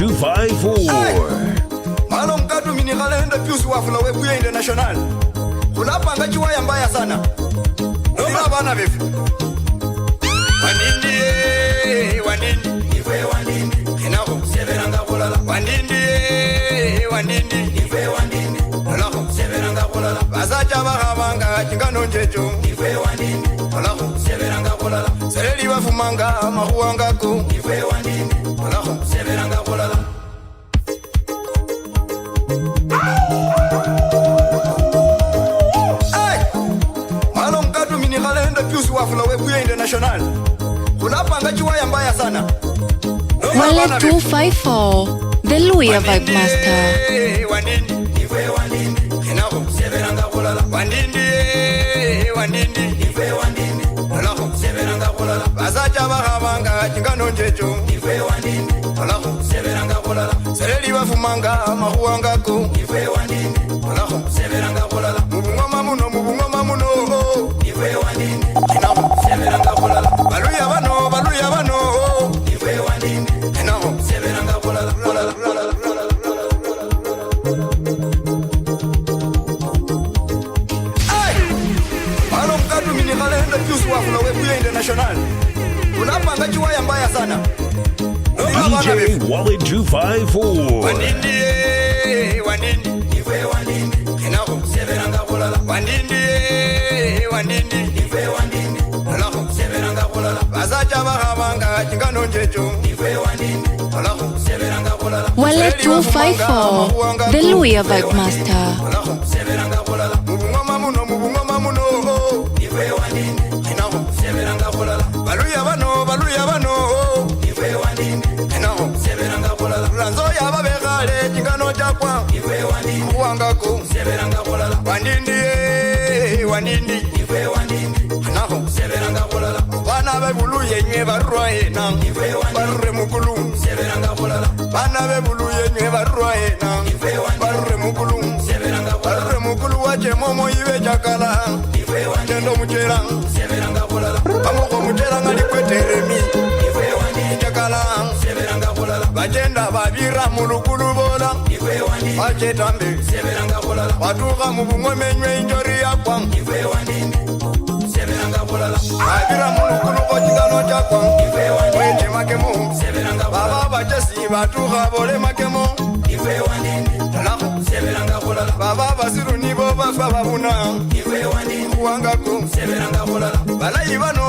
254. Malo mkatu minikalenda piusi wafula webuye international. Kulapa ngachi waya mbaya sana. Noma bana befu. Wandindi wandindi ife wandindi inako seberanga kulala wandindi wandindi ife wandindi alako seberanga kulala bazacha bahabanga kingano njejo ife wandindi alako seberanga kulala sereli bafumanga mahuanga ko ife wandindi alako seberanga kulala. Malo mkatu minikalenda piusi wafula webuye international. Kulapa ngachi waya mbaya sana. Wale 254, the Luya Vibe Master. Wandindi, ife wandindi, inako seberanga kulala. Wandindi, wandindi, ife wandindi, alako seberanga kulala. Bazacha bahabanga kingano njejo, ife wandindi, alako seberanga kulala. Sereli bafumanga mahuanga ko, ife wandindi, alako seberanga kulala. Mubungoma muno, ife wandindi, inako seberanga kulala. Baluya bano, ife wandindi, inako seberanga kulala. Malo mkatu minikalenda piusi wafula webuye international. Kulapa ngachi waya mbaya sana. DJ Wallet 254. Wandindi, ife wandindi, inako seberanga kulala. Wandindi, ife wandindi, alako seberanga kulala. Bazacha bahabanga kingano njejo, ife wandindi, alako seberanga kulala. Wale 254, the Luya Vibe Master. Alako seberanga kulala. Mubungoma muno, ife wandindi, inako seberanga kulala. Baluya bano, ife wandindi, inako seberanga kulala. Ranzo yaba begale kingano chakwa, ife wandindi, uwangako seberanga kulala. Wandindi, ife wandindi, inako seberanga kulala. Bana bebuluye nye barwaye na, ife wandindi, barre mukulu seberanga kulala. Bana bebuluye nye barwaye na, ife wandindi, barre mukulu seberanga kulala. Barre mukulu wache momo iwe chakala, ife wandindi, tendo mchera seberanga kulala. Amoko mchera ngali kweteremi, ife wandindi, chakala seberanga kulala. Bajenda babira mulukulu bola, ife wandindi, bachetambe seberanga kulala. Batuka mubungome nywe injori yakwa, ife wandindi, seberanga kulala. Babira mulukulu bojingano chakwa, ife wandindi, wenje makemo seberanga kulala. Baba bachesi batuka bole makemo, ife wandindi, talako seberanga kulala. Baba basiru nibo bafa babuna, ife wandindi, uwangako seberanga kulala. Balayi bano,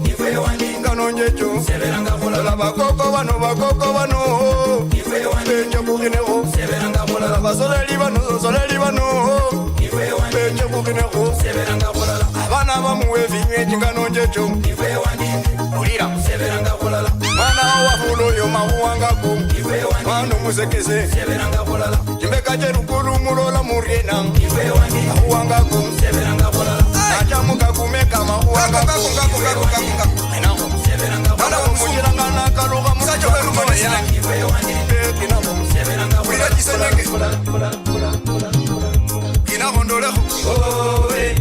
ife wandindi, ngano njejo seberanga kulala. Bakoko bano, ife wandindi, peche kukineko seberanga kulala. Basoleli bano, ife wandindi, peche kukineko seberanga kulala. Abana bamuwe vinywe kingano njejo, ife wandindi, ulira seberanga kulala. Mwana wafulo yo mahuangako, ife wandindi, mwana muzekeze seberanga kulala. Jimbeka jerukulu mulola muriena, ife wandindi, mahuangako seberanga kulala. Ajamuka kumeka mahuangako, inako seberanga kulala. Mwana mujirangana kaluga musacho berumone yana, ife wandindi, inako seberanga kulala. Ulira jisenenge inakondoleko,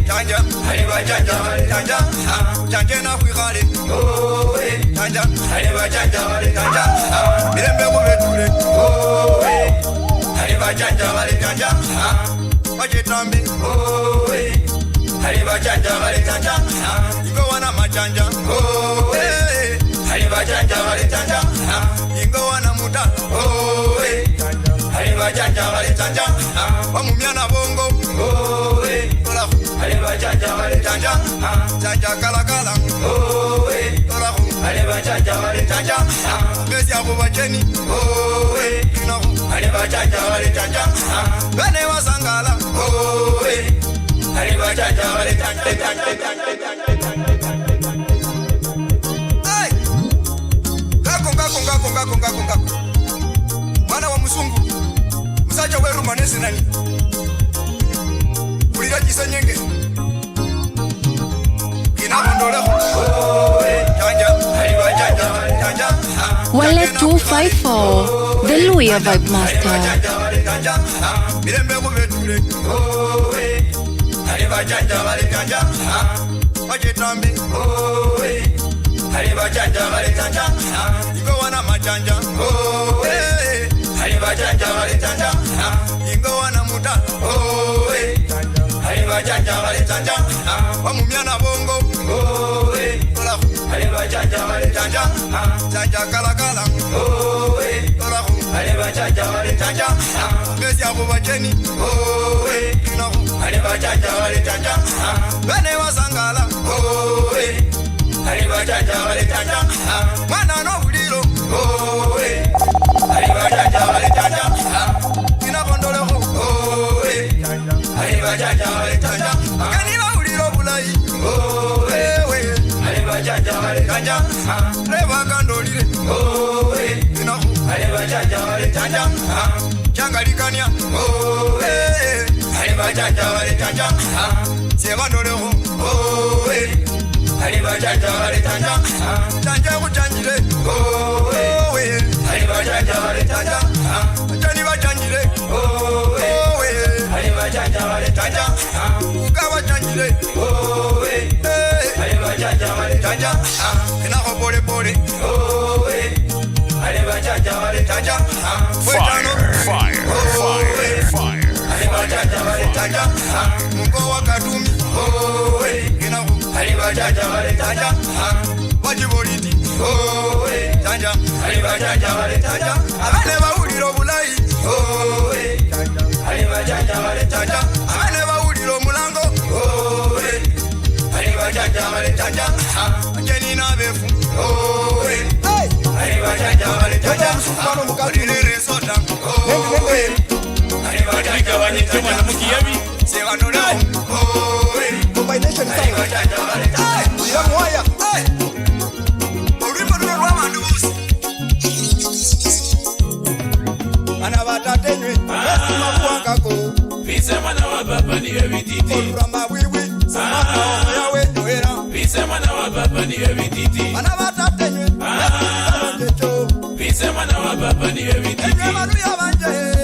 tanja, haliba tanja na kwikale, tanja, haliba tanja, mirembe kubetule, haliba tanja, wachetambi, haliba tanja, ingo wana machanja, haliba tanja, ingo wana muta, haliba tanja, wamumiana bongo, haliba tanja, kalakala, haliba tanja, besi yako bacheni, haliba tanja, bene wasangala, haliba tanja. Ngako mwana wa musungu musacha weru manezi nani ulira jisenyenge inakondoleko, tanja, haliba tanja. Wale 254, the Luya Vibe Master. Mirembe kubetule, haliba tanja, wachetambi, haliba tanja, ingo wana majanja oh hari bajanja bale tanja ingo wana muta oh hari bajanja bale tanja bamumiana bongo oh ola hari bajanja bale tanja tanja kala kala oh ola hari bajanja bale tanja mesi abo bacheni oh no hari bajanja bale tanja bene wasangala oh hari bajanja bale tanja mwana no buliro oh hari bajanja bale tanja ina kondolo oh hari bajanja bale tanja kani ba buliro bulai oh hari bajanja bale tanja reba kandolire oh ina hari bajanja bale tanja changalikania oh hari bajanja bale tanja seba ndolo oh hari bajanja bale tanja tanja kuchanjire oh hari bajanja bale tanja tani bachanjire oh hari bajanja bale tanja ukawa chanjire oh hari bajanja bale tanja ina ko pole pole oh hari bajanja bale tanja Fire, fire, fire, fire. hari bajanja bale tanja mungo wakatumi oh ina ko hari bajanja bale tanja wajiboliti oh tanja hari bajanja bale tanja abane bawuliro bulai oh hari bajanja bale tanja abane bawuliro mulango oh hari bajanja bale tanja ajeni na befu oh hari bajanja bale tanja mukalire soda oh hari bajanja bale tanja mukiyabi sebanora oh combination hari bajanja bale tanja yamoya ana batatenywe esima kuwangako Vise mwana wa baba niwe vititi oluramba bwibwi samaka omuyawe nywera Vise mwana wa baba niwe vititi ana batatenywe esima njecho Vise mwana wa baba niwe vititi enywe manuya banje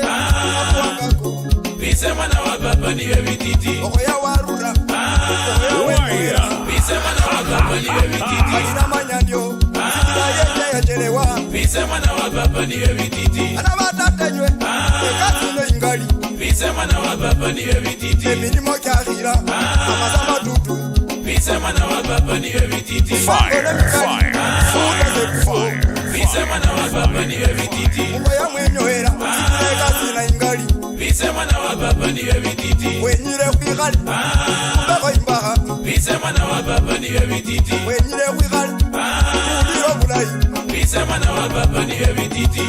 kuwangako Vise mwana wa baba niwe vititi okoya warura okoya nywera Vise mwana wa baba niwe vititi majina manyanyo sikira yenye yachelewa Vise mwana wa baba niwe vititi ana batatenywe ekasino ingali Vise mwana wa baba niwe vititi emirimo kyahira amazama tutu Vise mwana wa baba niwe vititi Fire, fire, fire, fire. Vise mwana wa baba niwe vititi ngoya mwenyoera sikira ekasina ingali Vise mwana wa baba niwe vititi wenyire kwigali ubeko imbaha Vise mwana wa baba niwe vititi wenyire kwigali ubiro bulai Vise mwana wa baba niwe vititi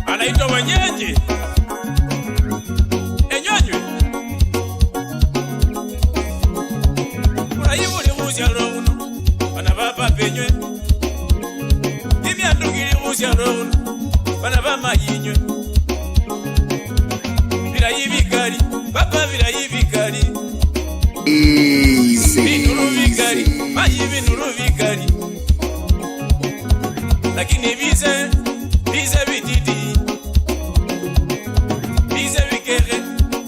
anaitwa wenyeji enyonywe urayibuli musyalo uno bana baba penywe imyandugili musyalo uno bana bamayinywe birayibikali baba birayibikali binuru bikali mayi binuru bikali lakini bize bititi bize bikere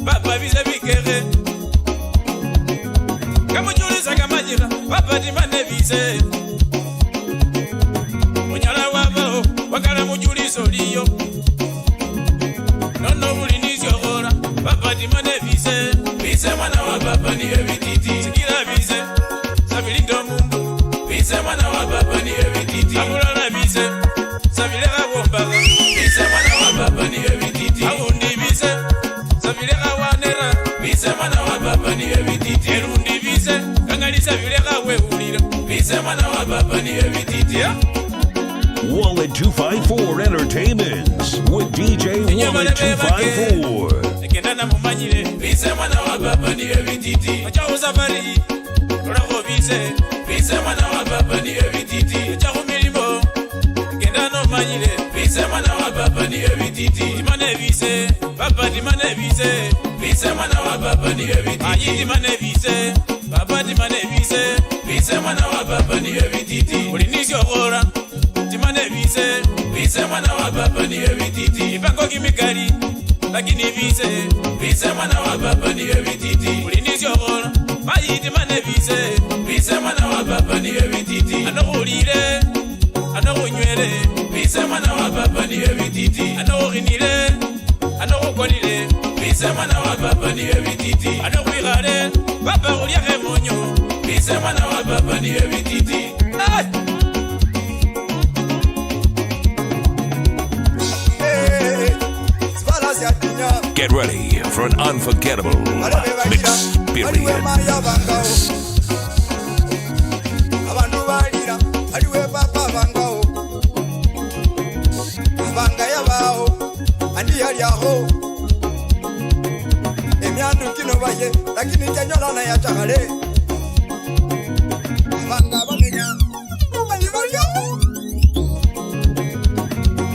baba bize bikere kamujuliza kamajira baba dimane bize munyala wabao wakala mujulizo liyo nono bulinizyo ora baba dimane bize bize mwana wa baba niwe bititi sikira bize sabilindo mundu bize mwana wa baba niwe bititi amulala bize sabilega wombaga bize mwana wa baba niwe bititi agundi bize sabilega wanera bize mwana wa baba niwe bititi erundi bize kangalisa bilega wehulira bize mwana wa baba niwe bititi Wallet 254 Entertainments with DJ Wallet 254. Ekendana mumanyire bize mwana wa baba niwe bititi achawo safari olako bize mwana wa baba niwe bititi achawo milimo ekendana mumanyire bize mwana wa baba niwe bititi dimane bize baba dimane bize mwana wa baba niwe bititi ayi dimane bize baba dimane bize mwana wa baba niwe bititi ulinisyo ora dimane bize mwana wa baba niwe bititi ipango kimikali lakini bize mwana wa baba niwe bititi ulinisyo ora mayi dimane bize mwana wa baba niwe bititi anokulire anakunywele bise mwana wa papa niwe vititi anakukinile anakukonile bise mwana wa papa niwe vititi anakuikale papa kuliake monyo bise mwana wa papa niwe vititi Get ready for an unforgettable experience. Lakini janyola na ya chakale Banga bamenya Bali baliaho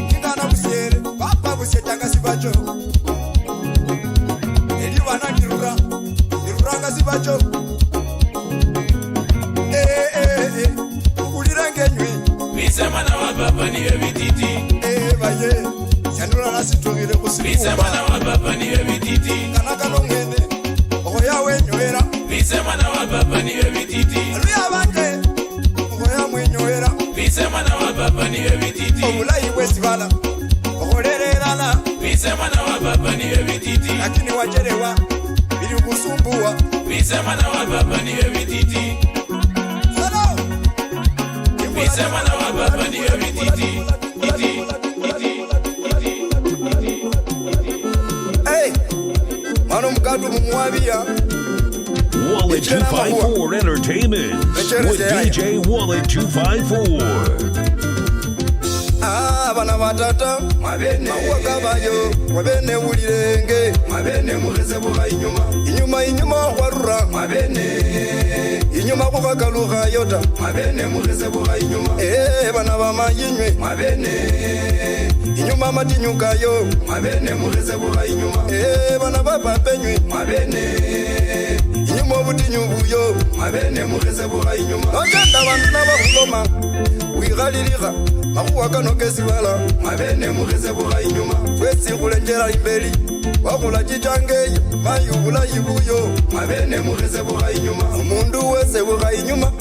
Kindana busiere Papa busietanga sibacho Eli wana nirura Niruranga sibacho Ulirange nywi bise mwana wa papa niwe vititi baye Yanura na situngile kusiku bise mwana wa papa niwe vititi Kanaka no mwene Oya nyoera bise mwana wa papa niwe vititi Aluya banje Oya mwenyoera bise mwana wa papa niwe vititi Omulayi wesibala Olererana bise mwana wa papa niwe vititi Lakini wajerewa bili kusumbua bise mwana wa papa niwe vititi Hello bise mwana wa papa niwe vititi Hey, Mano mkatu mumuabia Wallet 254 Entertainment with DJ Wallet 254. Bana batata mabene wakabayo mabene ulirenge mabene mureze buga inyuma kwarura mabene inyuma kukakaluka yota mabene mureze buga bana bamayinywe mabene inyuma matinyuka yo mabene mureze buga bana bapapenywe mabene inyuma butinyu buyo mabene mureze buga ogenda bantu nabahuloma wigalilika Makuwa kano kesibala Mabene mureze buga inyuma Fwesi kulenjera imbeli Wakula jichangeyo Mayubula yibuyo Mabene mureze buga inyuma Mundu wese buga inyuma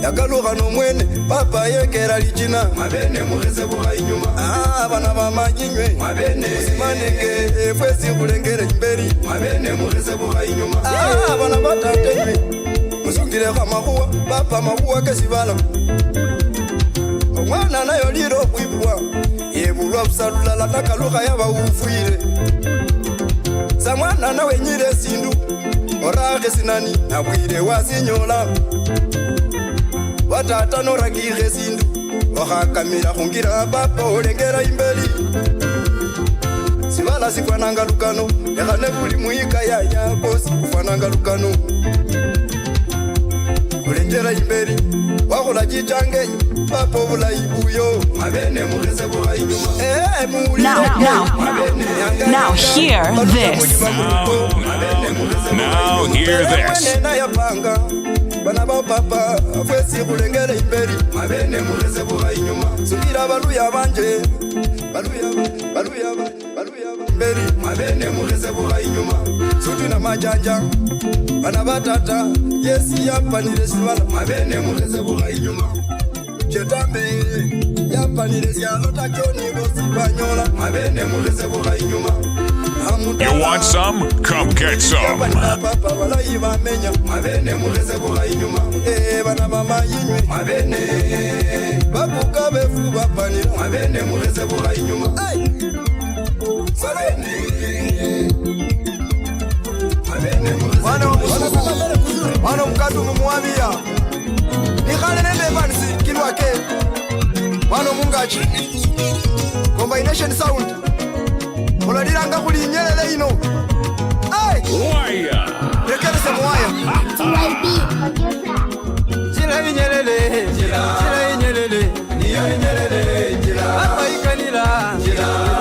Yagaluka no mwene Papa yekera lijina Mabene mureze buga inyuma Bana bamajinywe Mabene usimanenge Fwesi kulengere imbeli Mabene mureze buga inyuma Bana batatenywe Musungire kwa makuwa Papa makuwa kesibala Mwana nayo liro kwibwa Yebulwa busalula latakaluka yaba ufuire Sa mwana nawe nyire sindu Orage sinani nabwire wasinyola Watata noragire sindu Okakamira kungira papa olengera imbeli Sibala sikwananga lukano Ekane kuli muika ya kosi kufananga lukano Kulenjera imbeli Wakula jichange Papa bula ibuyo Mabene mureze buga inyuma Now hear this. Now hear this. Nena ya panga Bana ba papa Fwesi kulengere imbeli Mabene mureze buga inyuma Sukira baluya banje Baluya imbeli Mabene mureze buga inyuma Suti na majanja Bana batata Yesi yapa niresibala Mabene mureze buga inyuma Chetambe Yapa niresiyalo takioni bosi banyola Mabene mureze buga inyuma You want some? Come get some. Papa wala ibamenya Mabene mureze buga inyuma Bana mama yinywe Mabene Babuka befu bapanira Mabene mureze buga inyuma Wano mkatu mumuabia Nikale nende vansi kilwake Wano mungachi Combination sound Oladiranga kuli nyelele ino Wire. Rekere se mwaya Jila inyelele Jila inyelele Niyo inyelele Papa ikanila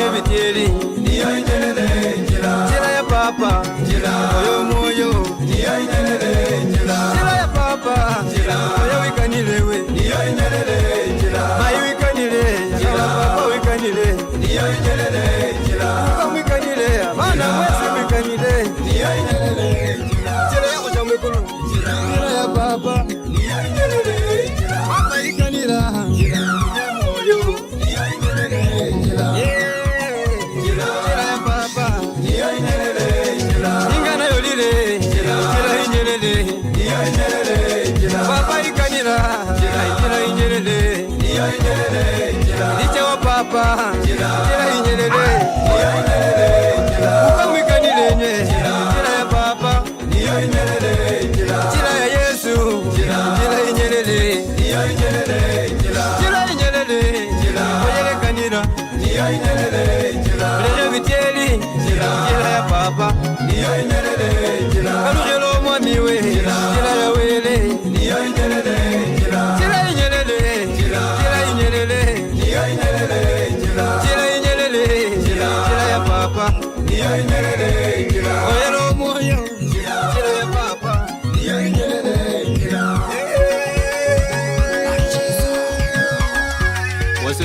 Ebitieri Niyo inyelele Jila ya papa Oyo moyo Niyo inyelele Jila ya papa Oyo ikanilewe Niyo inyelele Mayu ikanile Papa ikanile Niyo inyelele Kuka ikanile Mana mwese ikanile Niyo inyelele Jila ya kuja mwekulu Jila ya papa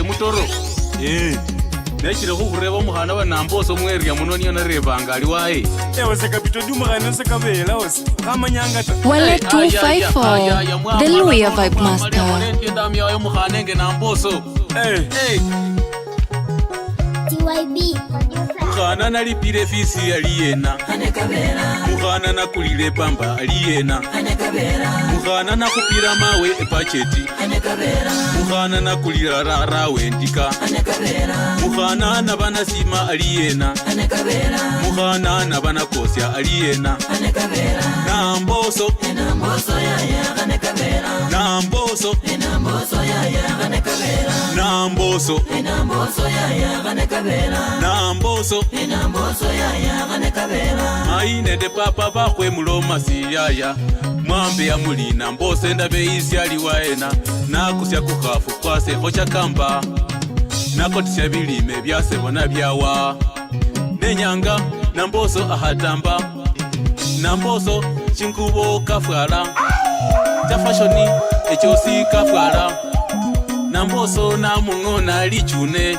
Mutoro nechire kukureva muhana vanamboso mweria munoniona rebanga aliwaye ewase kapito dumugana sekavela wase kamanyangata Wale 254 The Luya Vibe Master ndamyayo muhana enge namboso TYB muhana nalipire fisi aliyena muhana nakulile pamba aliyena muhana nakupira mawe epacheti muhana nakulila rarawe ndika muhana nabana sima aliyena muhana nabana kosya aliyena namboso namboso namboso namboso mainende papa bakwe muloma siyaya mwambe ya mulina mbose ndabeisi aliwaena nakusya kukhafu kwase hocha kamba nakotisya bilime byasebona byawa nenyanga namboso ahatamba namboso chinkubo kafwala cha fashoni echosi kafwala namboso namung'ona lichune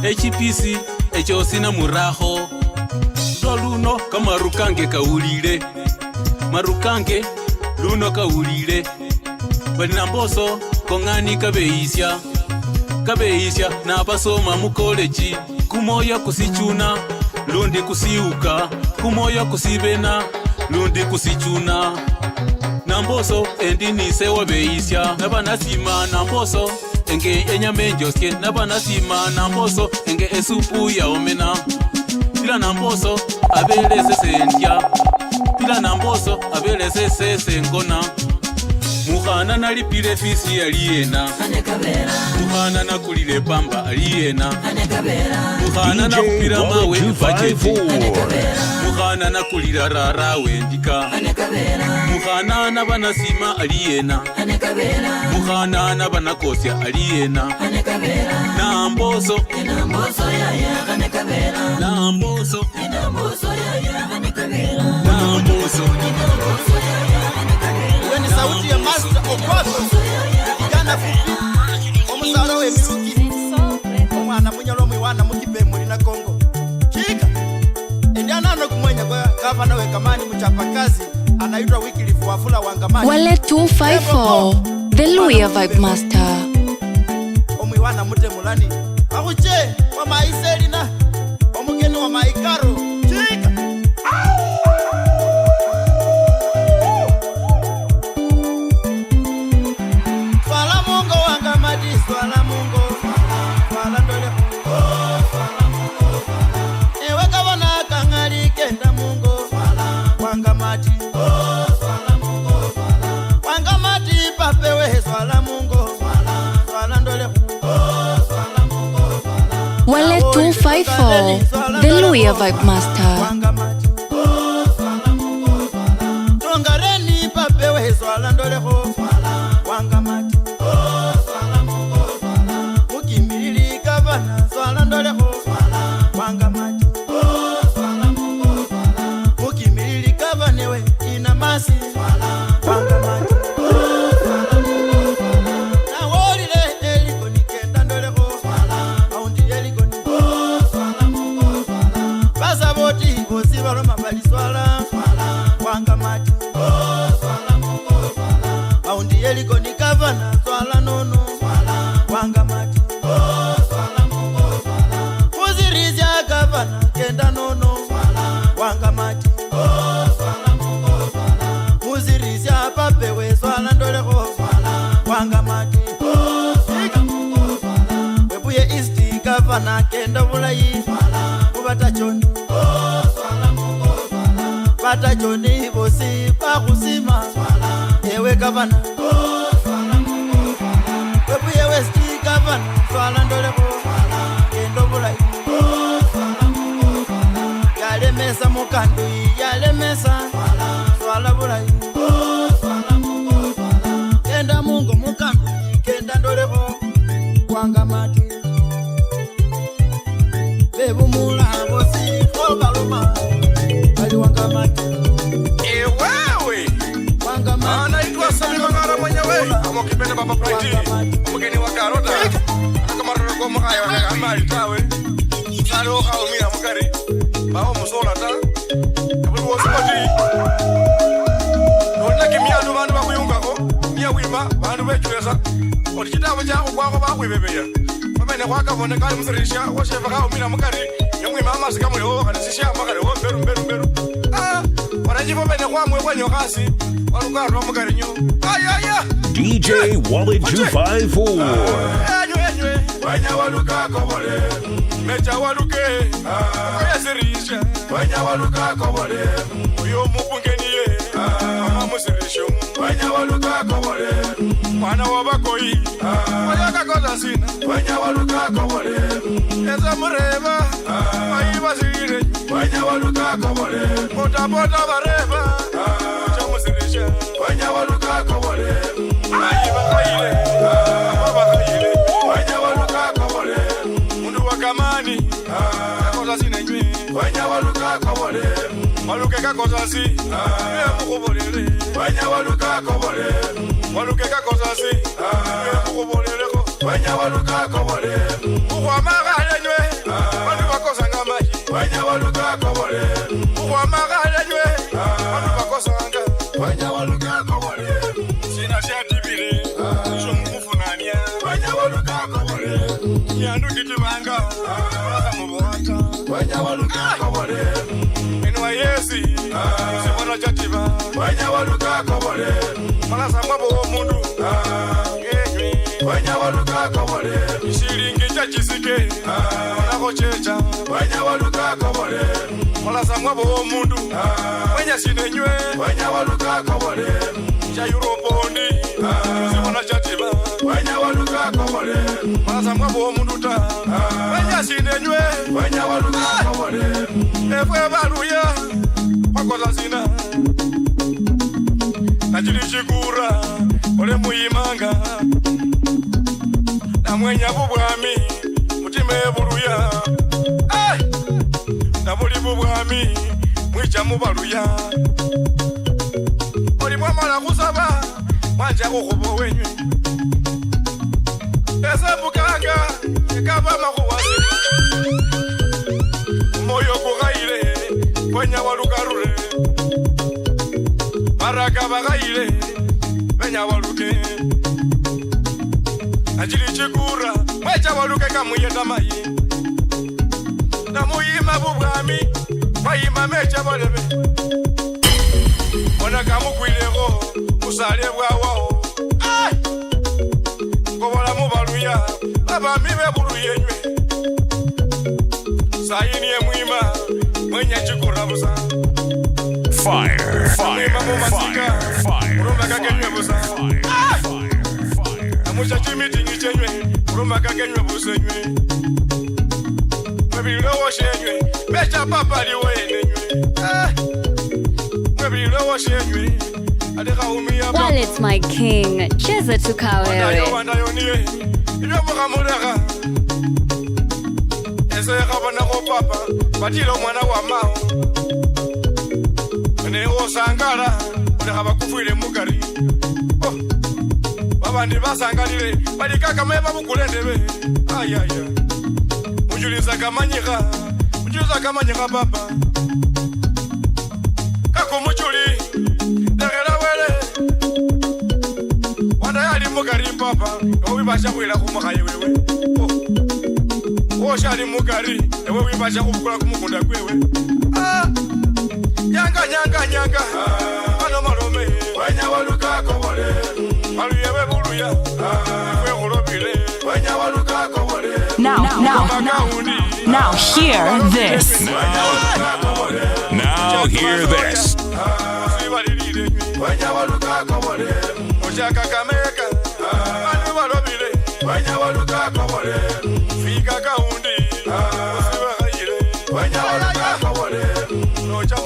echipisi echosi namuraho luno kamarukange kaulile marukange luno kaulile bali namboso kongani kabeisya nabasoma mu college kumoya kusichuna lundi kusiuka kumoya kusibena lundi kusichuna namboso endinise wabeisya nabanasima namboso enge enyamenjosye nabanasima namboso enge esupu ya omena pila namboso abelese sendya pila namboso abelese sese ngona muhana nalipile fisi aliyena muhana nakulile pamba aliyena muhana nakupira mawe epacheti muhana nakulila rarawe ndika muhana nabanasima aliyena muhana nabanakosya aliyena namboso namboso namboso Weni sauti ya Master Okwaso kijana fupi omusalo wemiruki omwana munyalo mwiwana mukipe mulina Kongo chika endiana no kumwenya kwa gavana we Kamani mchapakazi anaitwa Wycliffe Wafula Wangamani Wale 254 The Luya Vibe Master omwiwana mute mulani akuche wa maiselina omugeni wa maikaro chika Swala mungo, swala ndole mungo, swala mungo, swala. Ewe kavana kangari kenda mungo, swala. Wangamati, swala mungo, swala. Wangamati papewe swala mungo, swala. Swala ndole mungo, swala mungo, swala. Wale 254 The Luya Vibe Master Wangamati, swala mungo, swala. Tongareni papewe swala ndole mungo, swala. Wangamati. Swala ndoleho swala wangamati swala mungo swala mukimili kavanewe ina masi swala wangamati swala mungo swala na wolile eliko nikenda ndoleho swala aundi eliko ni swala mungo swala basa boti bosi baloma bali swala wangamati swala mungo swala aundi eliko ni kavana swala nono swala wangamati kenda nono wangamati swala mungo swala muzirisya papewe swala ndoleho wangamati swala mungo swala webuye east gavana kenda bulayi kubata choni swala mungo swala bata choni bosi pakusima ewe gavana swala mungo kandi yalemesa swala bulayi kenda mungu mukambi kenda ndoleko kwanga mati bebumula bosi kobaluma bali wanga mati wewe wanga mati anaitwa Sami Mangara mwenyewe kama ukipenda baba Pride mgeni wa Karota kama roko mkaya wa amali tawe salo kaumia mukari bao musola ta kabulu wasipati nona kimya ndo bantu bakuyungako niya wimba bantu bekyesa otikitabo cyako kwako bakwibebeya bamene kwakabone kali musirisha washefa kaumia mukari yamwima amasi kamuyo kanisisha makari wo mberu wanajipo bene kwamwe kwenye kasi walukarwa mukari nyo ayaya DJ Wallet 254. Wanya waluka kobole mecha waluke yasirisha wanya waluka kobole uyo mupungeniye mama musirisho wanya waluka kobole mwana wabakoi wanya kakoza sina wanya waluka kobole eza mureba maiba sire wanya waluka kobole bota bareba cha musirisha wanya waluka kobole maiba kaile baba kaile wanya waluka kobole mundu wakamani kakoza sinenywe wanya waluka kobole waluke kakoza si ye mukubolele wanya waluka kobole waluke kakoza si ye mukubolele ko wanya waluka kobole ukwamaga lenywe bandu bakoza ngamaji wanya waluka kobole ukwamaga lenywe bandu bakoza nga wanya waluka kobole sina shatibire shomufunania wanya waluka kobole yandu kitibanga bakamubota wanya waluka kobole enwa yesi sibona chatiba wanya waluka kobole malasa mwabo mundu yenywe wanya waluka kobole ishiringi cha chisike nako checha wanya waluka kobole malasa mwabo mundu wanya sinenywe wanya waluka kobole cha Europondi sibona chatiba wanya waluka kobole malasa mwabo mundu ta wanya sinenywe wanya waluka kobole efwe baluya pakoza sina najili chikura ole muyimanga namwenya bubwami mutima ebuluya nabuli bubwami mwicha mubaluya oli mwamala kusaba mwanja kukubo wenywe esembukanga ekaba makuwasi moyo kugaire kwenya walukarure baraka bagaire benya waluke ajili chikura mwecha waluke kamuyenda mayi namuyima bubwami bayima mecha balebe ona kamukwileko musale bwawo ngobola mubaluya abami bebuluyenywe sayini emwima mwenya chikura busa Fire. urumba kakenywe busa amusha chimitingi chenywe urumba kakenywe busenywe mwebililowo shenywe mecha papali wenenywe mwebililowo shenywe adekaumia Wallet's my king. Cheza tukawewe. wandayoniye ibyo mukamuleka esekabona ko papa batilo mwana wa mao ne osangala oleka bakufwile mugari babandi basangalire balikaka meba bukulendebe ayaya mujuliza kamanyika papa kako mujuli dagera wele wanda yali mugari papa obibasha kwila kumakaye wewe oshali mugari ewe wibasha kubukula kumukunda kwewe nyanga ano malome wanya waluka kobole maluye bebuluya kwe kulobile wanya waluka kobole Now hear this. Now hear this. wanya waluka kobole oshaka kameka anu balobile wanya waluka kobole fika kaundi wanya waluka kobole nocha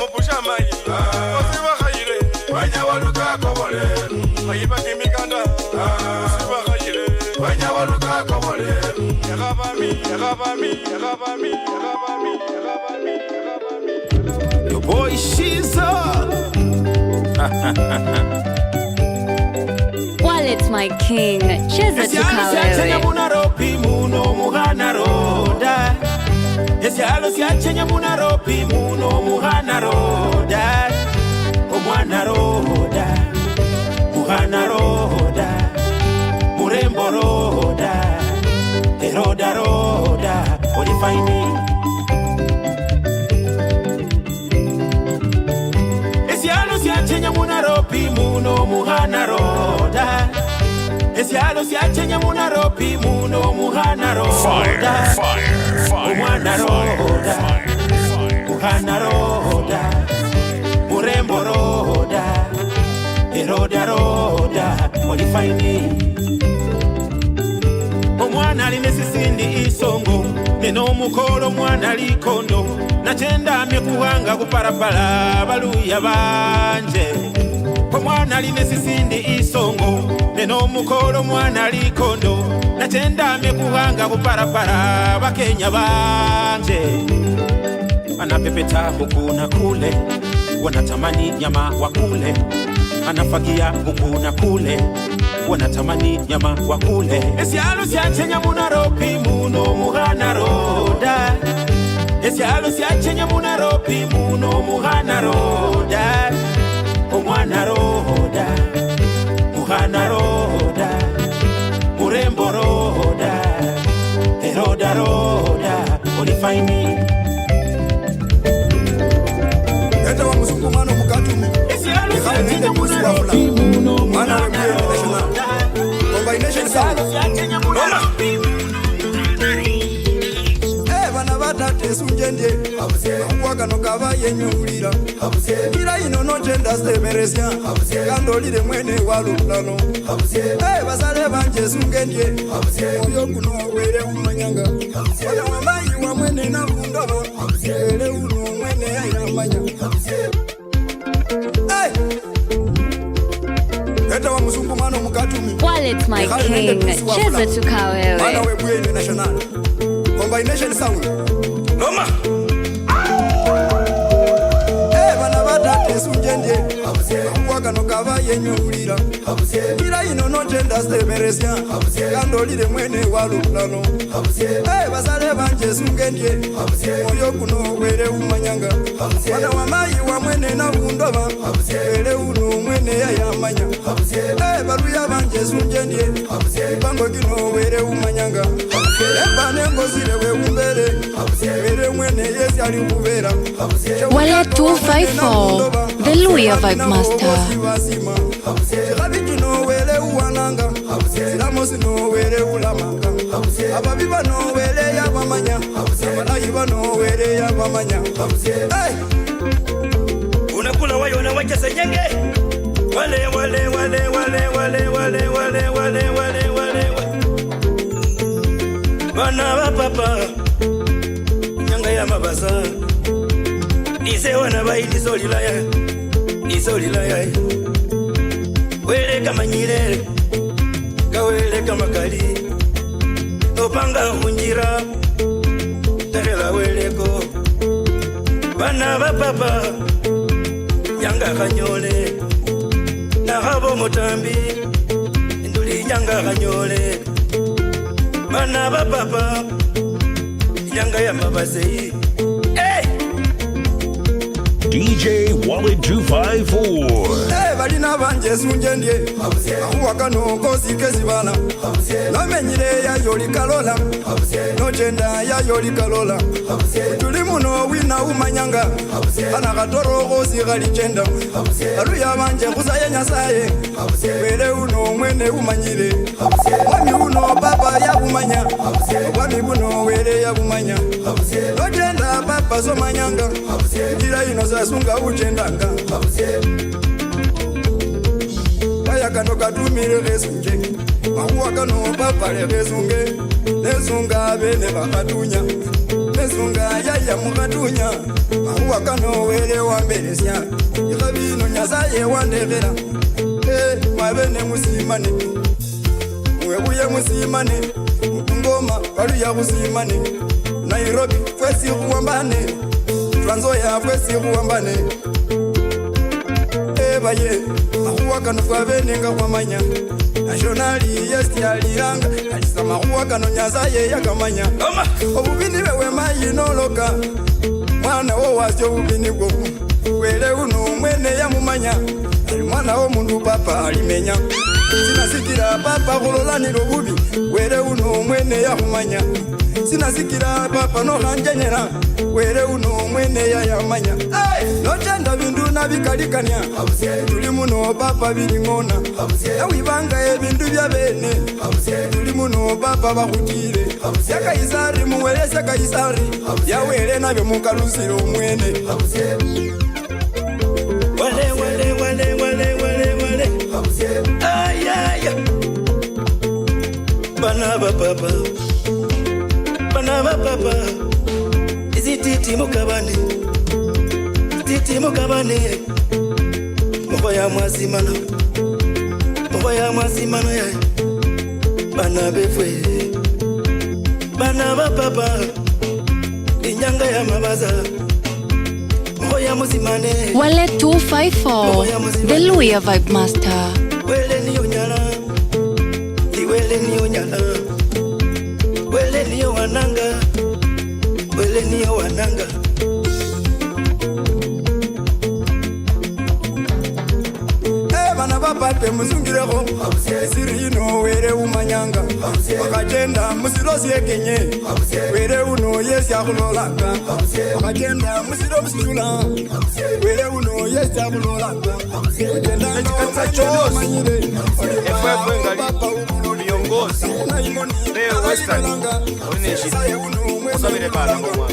Your boy Shiza. Wallet my king, cheza siachenya tukawewe. munaropi muno muhana roda. Esialo siachenya munaropi muno muhana roda. Omwana roda, muhana roda, murembo roda, eroda roda, olifaini. Esialo siachenya munaropi muno muhana roda. Esialo siachenya munaropi muno muhana roda. Fire, fire, fire, Omwana fire, roda, fire. muhana roda, murembo roda, eroda roda, olifaini. Omwana aline sisindi isongo, neno mukolo mwana likondo, nachenda mekuhanga kuparapala baluya banje. Omwana aline sisindi isongo, neno mukolo mwana likondo, nachenda mekuhanga kuparapala bakenya banje. Anapepeta huku na kule, wanatamani nyama wakule. Anafagia huku na kule, wanatamani nyama wakule. Esialo siachenya munaropi muno muhana roda. Esialo siachenya munaropi muno muhana roda. Omwana roda, muhana roda, murembo roda, eroda roda, olifaini. Eta wa msukumano mukatumi. Esialo siachenya munaropi muno Mana muhana webuye national. roda. Combination sound. Bana batate sunjendye Akwaka no kava yenyulira Kira ino no jenda stemeresya Kandolire mwene walulano Basale banje sungendye Oyo kuno were umanyanga Wale wamayi wa mwene na vundaba Wele uno mwene ayamanya Eta wa msukumano mukatumi. Wallet my king, cheza Mana tukawewe. webuye national. Combination sound. Noma. Bana batate sunjendye Akwaka no kava yenyulira Kira ino no jenda stemeresya Kandolire mwene walulano Basale banje sungendye Oyo kuno were umanyanga Wana wamayi wa mwene na vundaba Wele uno mwene ayamanya Baluya banje sunjendye Bango kino were umanyanga Eba nengozire we umbere Were mwene yesi ali kubera Wallet 254, the Luya Vibe Master. Rabitu no wele uwananga Silamosi no wele ulamanga Ababiba no wele ya bamanya Abalayiba no wele ya bamanya Unakula wayo na wacha senyenge Wale wale wale wale wale wale wale wale wale wale Bana wa papa Nyanga ya mabasa Nise wana bai nisolilaya Wele kama nyire Kawele kama kali Opanga hunjira Tarela weleko Bana wa papa Nyanga kanyole Na habo mutambi Nduli nyanga kanyole Bana wa papa Nyanga ya mabasei DJ Wallet 254. Balina banje sunjendye Ahuwaka no kosi kezibana Namenyire ya yoli kalola No jenda ya yoli kalola Tuli muno wina umanyanga Ana katoro kosi gali jenda Aluya banje kusaye nyasaye Wele uno mwene umanyire Wami uno baba ya umanya Wami uno wele ya umanya No jenda baba so manyanga Kira ino sasunga ujendanga Kaya kano katumire resunge Mahuwa kano papale resunge Nesunga bene bakatunya Nesunga yaya mukatunya Mahuwa kano wele wamberesya Yikabino nyasaye wandevera Mabene musimane kusimane Ngoma Waluya kusimane Nairobi fwesi kuwambane Tranzoya fwesi kuwambane Ebaye Mahuwa kanufwa venenga kwa manya Nationali yesti aliranga Alisa mahuwa kano nyazaye yakamanya Obubini wewe mayi noloka Mwana wo wasyo ubini gobu Wele uno mwene ya mumanya Mwana wo mundu papa alimenya Sinasikira papa kulolanilo bubi Wele uno mwene ya mumanya Sinasikira papa no hanjenyera Wele uno mwene ya yamanya No chanda bindu na bikalikanya Tuli muno papa bilingona Yawibanga ebindu bya bene Tuli muno papa bakutire Yaka isari muwele seka isari Yawele nabyo mukalusiro mwene Wale wale wale wale wale wale ay ay Bana papa Izititi mukabane Titi mukabane Moya mwazimana ya Bana befwe Bana papa Inyanga ya mabaza Wale 254 The Luya Vibe Master. Wele ni onyala Wele ni onyala Wele ni wananga Wele ni wananga Bana bapate muzungireko Siri ino were umanyanga Wakajenda musilosi ekenye Were uno yesi akulolanga Wakajenda musilo musula Were uno yesi akulolanga Wakajenda Chikatsa chose FF ngali Liongozi Leo Western Uneshi Kusabire bala mwa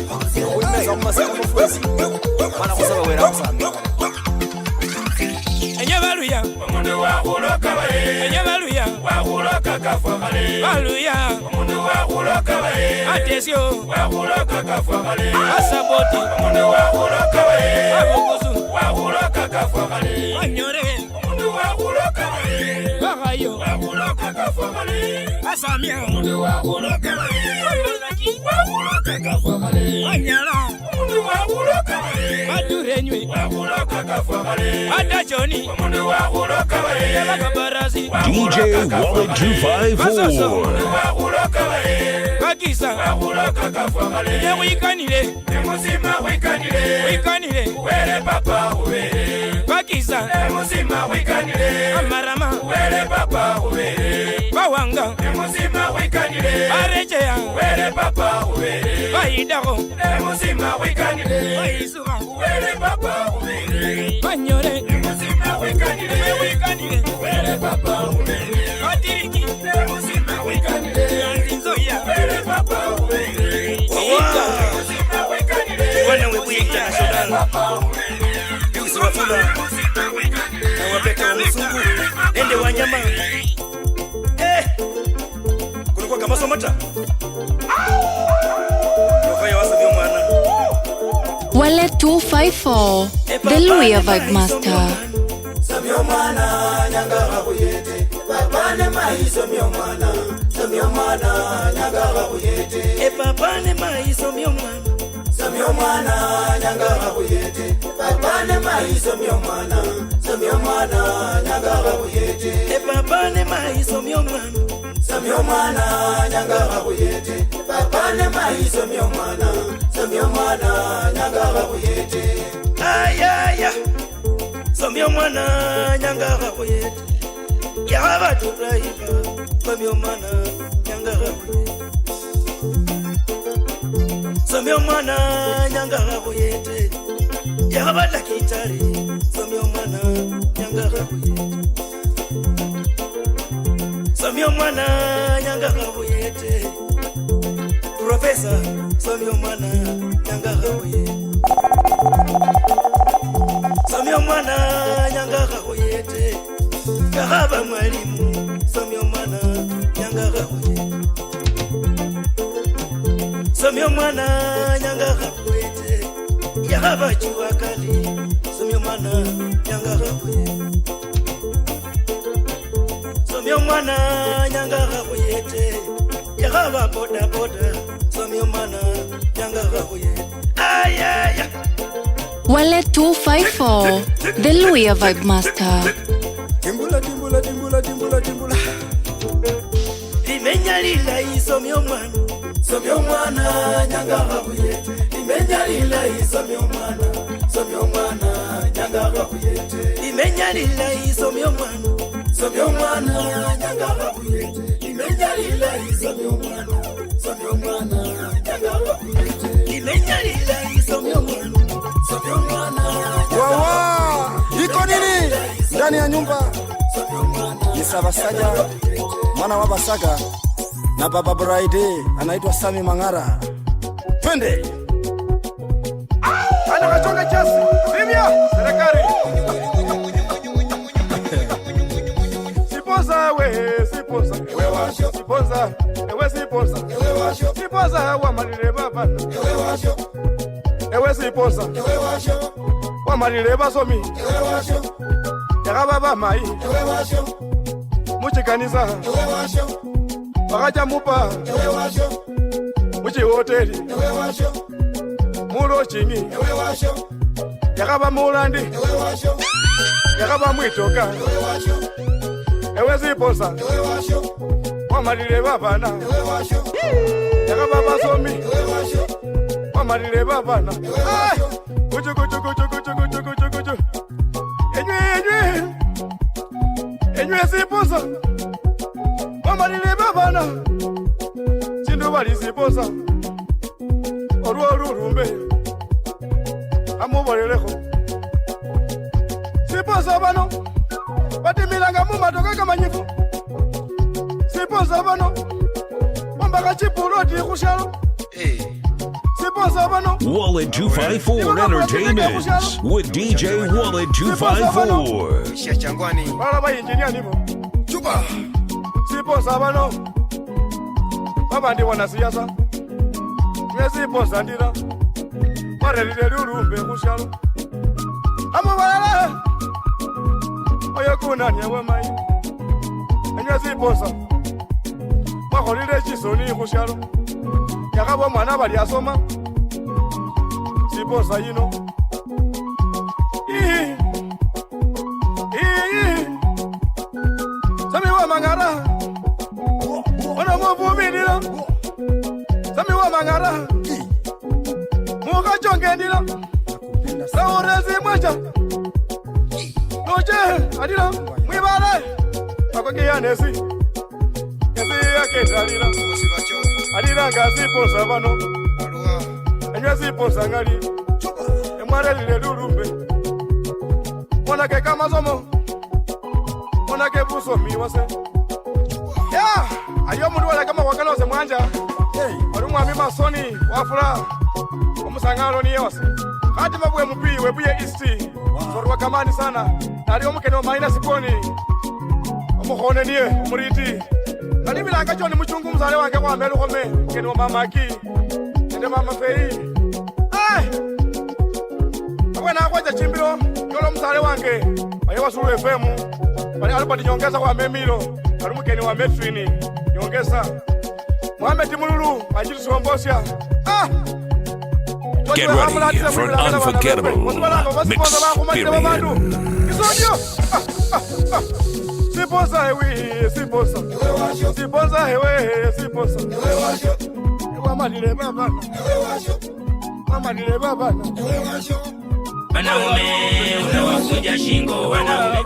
Uneza umasaka mfuwezi Mana kusaba wera msami Enyabaluya omundu wakuloka bale Enyabaluya wakuloka kafwa bale Baluya omundu wakuloka bale Atesio wakuloka kafwa bale Asaboti omundu wakuloka bale Abuguzu wakuloka kafwa bale Anyore omundu wakuloka bale Bagayo wakuloka kafwa bale Asamia omundu wakuloka bale Abelaki wakuloka kafwa bale Anyala omundu wakuloka bale Adurenywe wakuloka kafwa bale Adajoni omundu wakuloka bale Yabakabarazi DJ Wallet 254 wakuloka bale Bakisa wakuloka kafwa bale Yewikanile Emusima wikanile Wele papa uwele Bakisa Emusima wikanile Amarama Wele papa uwele Bawanga Emusima wikanile Arejea Wele papa uwele Baidako Emusima wikanile Baisuka Wele papa uwele Banyore Emusima wikanile Wele papa uwele Batiriki Emusima wikanile Antinzoya Wele papa uwele Emusima wikanile Wana webu international Yuzi wafula Na wapeta wa musungu Ende wanyama Kulikuwa kama somata Yofaya wasabi mwana Wale 254 The Luya Vibe Master. Samyo mwana nyangara kuyete Babane maiso myo mwana Samyo mwana nyangara kuyete Babane maiso myo mwana Samyo mwana nyangara kuyete Babane maiso myo mwana Samyo mwana nyangara kuyete Babane maiso myo mwana Samyo mwana nyangara kuyete Babane maiso myo mwana Samyo mwana nyangara kuyete Ayaya Samyo mwana nyangara kuyete Yaba tubraiba Samyo mwana nyangara kuyete Samyo mwana nyangara kuyete Yaba dakitari Samyo mwana nyangara kuyete Samyo mwana nyangara kuyete Professor Samyo mwana nyangara kuyete Samyo mwana nyangara kuyete Kahaba mwalimu Samyo mwana nyangara kuyete Samyo mwana nyangara kuyete Yahaba chuakali Samyo mwana nyangara kuyete Samyo mwana nyangara kuyete Baba boda boda Samio mana Yanga rahuye Ay ay ay Wale 254 The Luya Vibe Master. Timbula timbula timbula timbula timbula Imenya lila isomyo mwana nyanga rahuye Imenya lila isomyo mwana nyanga rahuye Imenya lila isomyo mwana nyanga rahuye Imenya lila isomyo mwana nyanga rahuye Imenya lila isomyo mwana Wawa iko nini ndani ya nyumba Isa Basaga mwana wa Basaga na baba Bride anaitwa Sami Mangara. Twende ana kachonga chasi Bibia serikali Sipoza we sipoza we washo sipoza ewe sipoza ewe washo sipoza wa malile baba ewe washo ewe sipoza ewe washo wa malile basomi ewe washo yakaba ba mai ewe washo muchikanisa ewe washo bakaja mupa ewe washo muchi hoteli ewe washo mulo chini ewe washo yakaba mulandi ewe washo yakaba mwitoka ewe washo ewe sipoza ewe washo wa malile babana ewe washo yakaba basomi ewe washo wa malile babana ewe washo kuchu Enywe siposa Mama nile babana Chindo bali siposa Oru rumbe Amo boleleko Siposa bano Bati milanga muma toka kama nyifu Siposa bano Mamba kachipuro di kushalo Wallet 254 Entertainment with DJ Wallet 254. Shia Changwani Baba engineer nipo Chupa Siposa bano Baba ndi wanasiasa Siposa ndira Marelile lurumbe kushalo Amo balala Oya kuna nyewe mai Enye siposa Makolile chisoni kushalo Yakabo mwana bali asoma Siposa yino Sami wa Mangara Wana mvumilila Sami wa Mangara Muka chongendila Saurezi mwacha Noche adila Mwibale Akwake ya nesi Nesi ya ketalila Adila nga siposa bano Enywe siposa ngali Emware lile lurumbe Mwana ke kamazomo Mwana ke buso miwase Ya Ayo mundu wala kama wakala wase mwanja Warumwa mima soni wafula Omusangalo ni yose Hati mabuwe mupi webuye isti Sorwa kamani sana Nari omukene wa maina siponi Omukhone niye umuriti Nani bilanga choni mchungu mzale wange kwa melu kome Kene wa mamaki Nende mama fei Ay Akwe akwaja chimbilo Yolo mzale wange Ayo wa Sulu FM Bali alipati nyongeza kwa memilo Alumukeni wa Metrini Nyongeza Mohamed Mululu Ajili Suwambosya Get ready for an unforgettable mix experience. Siposa hewe, siposa Siposa hewe, siposa Mama nile baba Mama nile baba Wanaume unawakunja shingo wanaume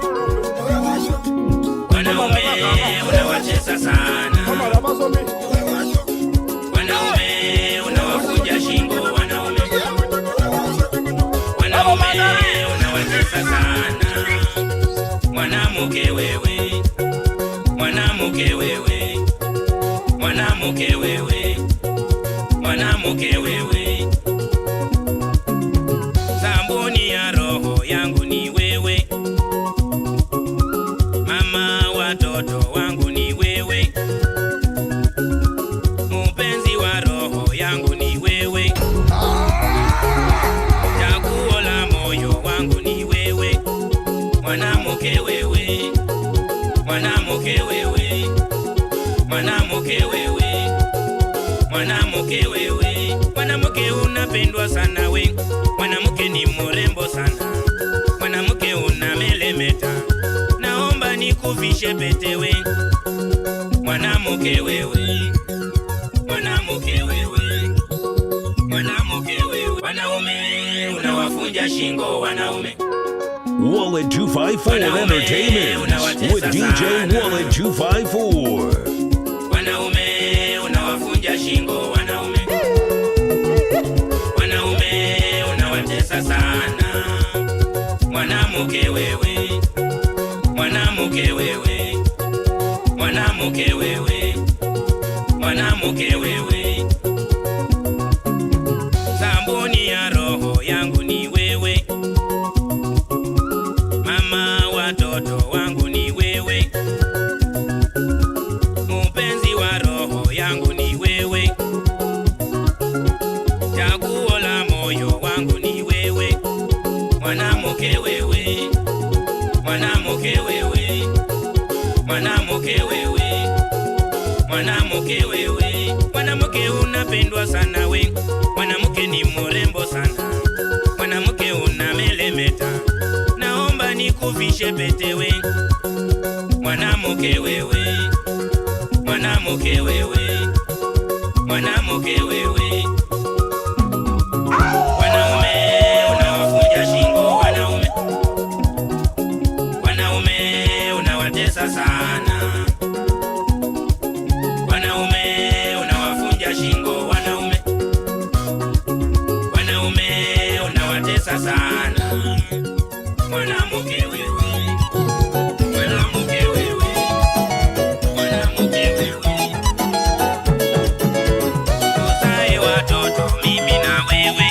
unawacheza sana Wanaume unawakunja shingo wanaume unawacheza sana Mwanamke wewe Mwanamke wewe Mwanamke wewe Mwanamke wewe Sabuni ya roho yangu ni wewe Mama watoto wangu ni wewe Mpenzi wa roho yangu ni wewe Chaguo la moyo wangu ni wewe Mwanamke wewe Mwanamke wewe Mwanamke wewe Mwanamke wewe, mwanamke unapendwa sana we, mwanamke ni mrembo sana, mwanamke unamelemeta, naomba nikuvishe pete we. Mwanamke wewe, mwanamke wewe, mwanamke wewe, wanaume unawafunja shingo wanaume. Wallet 254 Entertainment with DJ Wallet 254. Wanaume unawafunja shingo wanaume. Wanaume unawatesa sana. Mwanamke wewe, mwanamke wewe, mwanamke wewe, mwanamke wewe. Sabuni ya roho yangu ni wewe, mama watoto wangu ni wewe, mpenzi wa roho yangu ni wewe, chaguo la moyo wangu ni wewe. Mwanamke wewe, mwanamke wewe, mwanamke wewe, mwanamke wewe, mwanamke unapendwa sana we, mwanamke ni mrembo sana, mwanamke unamelemeta, naomba nikuvishe pete we. Mwanamke wewe, mwanamke wewe, mwanamke wewe. Wanaume unawafunja shingo wanaume, wanaume unawatesa sana, wanaume unawafunja shingo wanaume, wanaume unawatesa sana. Mwanamke wewe, mwanamke wewe, mwanamke wewe, tuzae watoto mimi na wewe.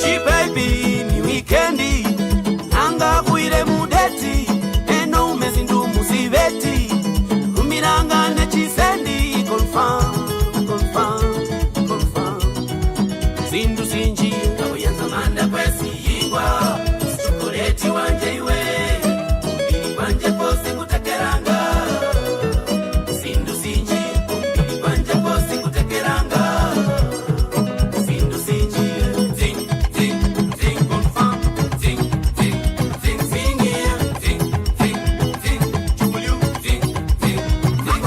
She baby ni weekendi, anga kuire mudeti, eno umezindu musiveti, rumiranga nechisendi, confirm, confirm, confirm. Zindu sinji, kabuyanza manda kwesi yingwa, chokoleti wanje iwe, umbili wanje posi kutekeranga. Zindu sinji, umbili wanje posi kutekeranga. Zindu sinji, zing, zing, zing, confirm, zing, zing, zing, zing, yeah, zing, zing, zing, chukulu, zing, zing, zing.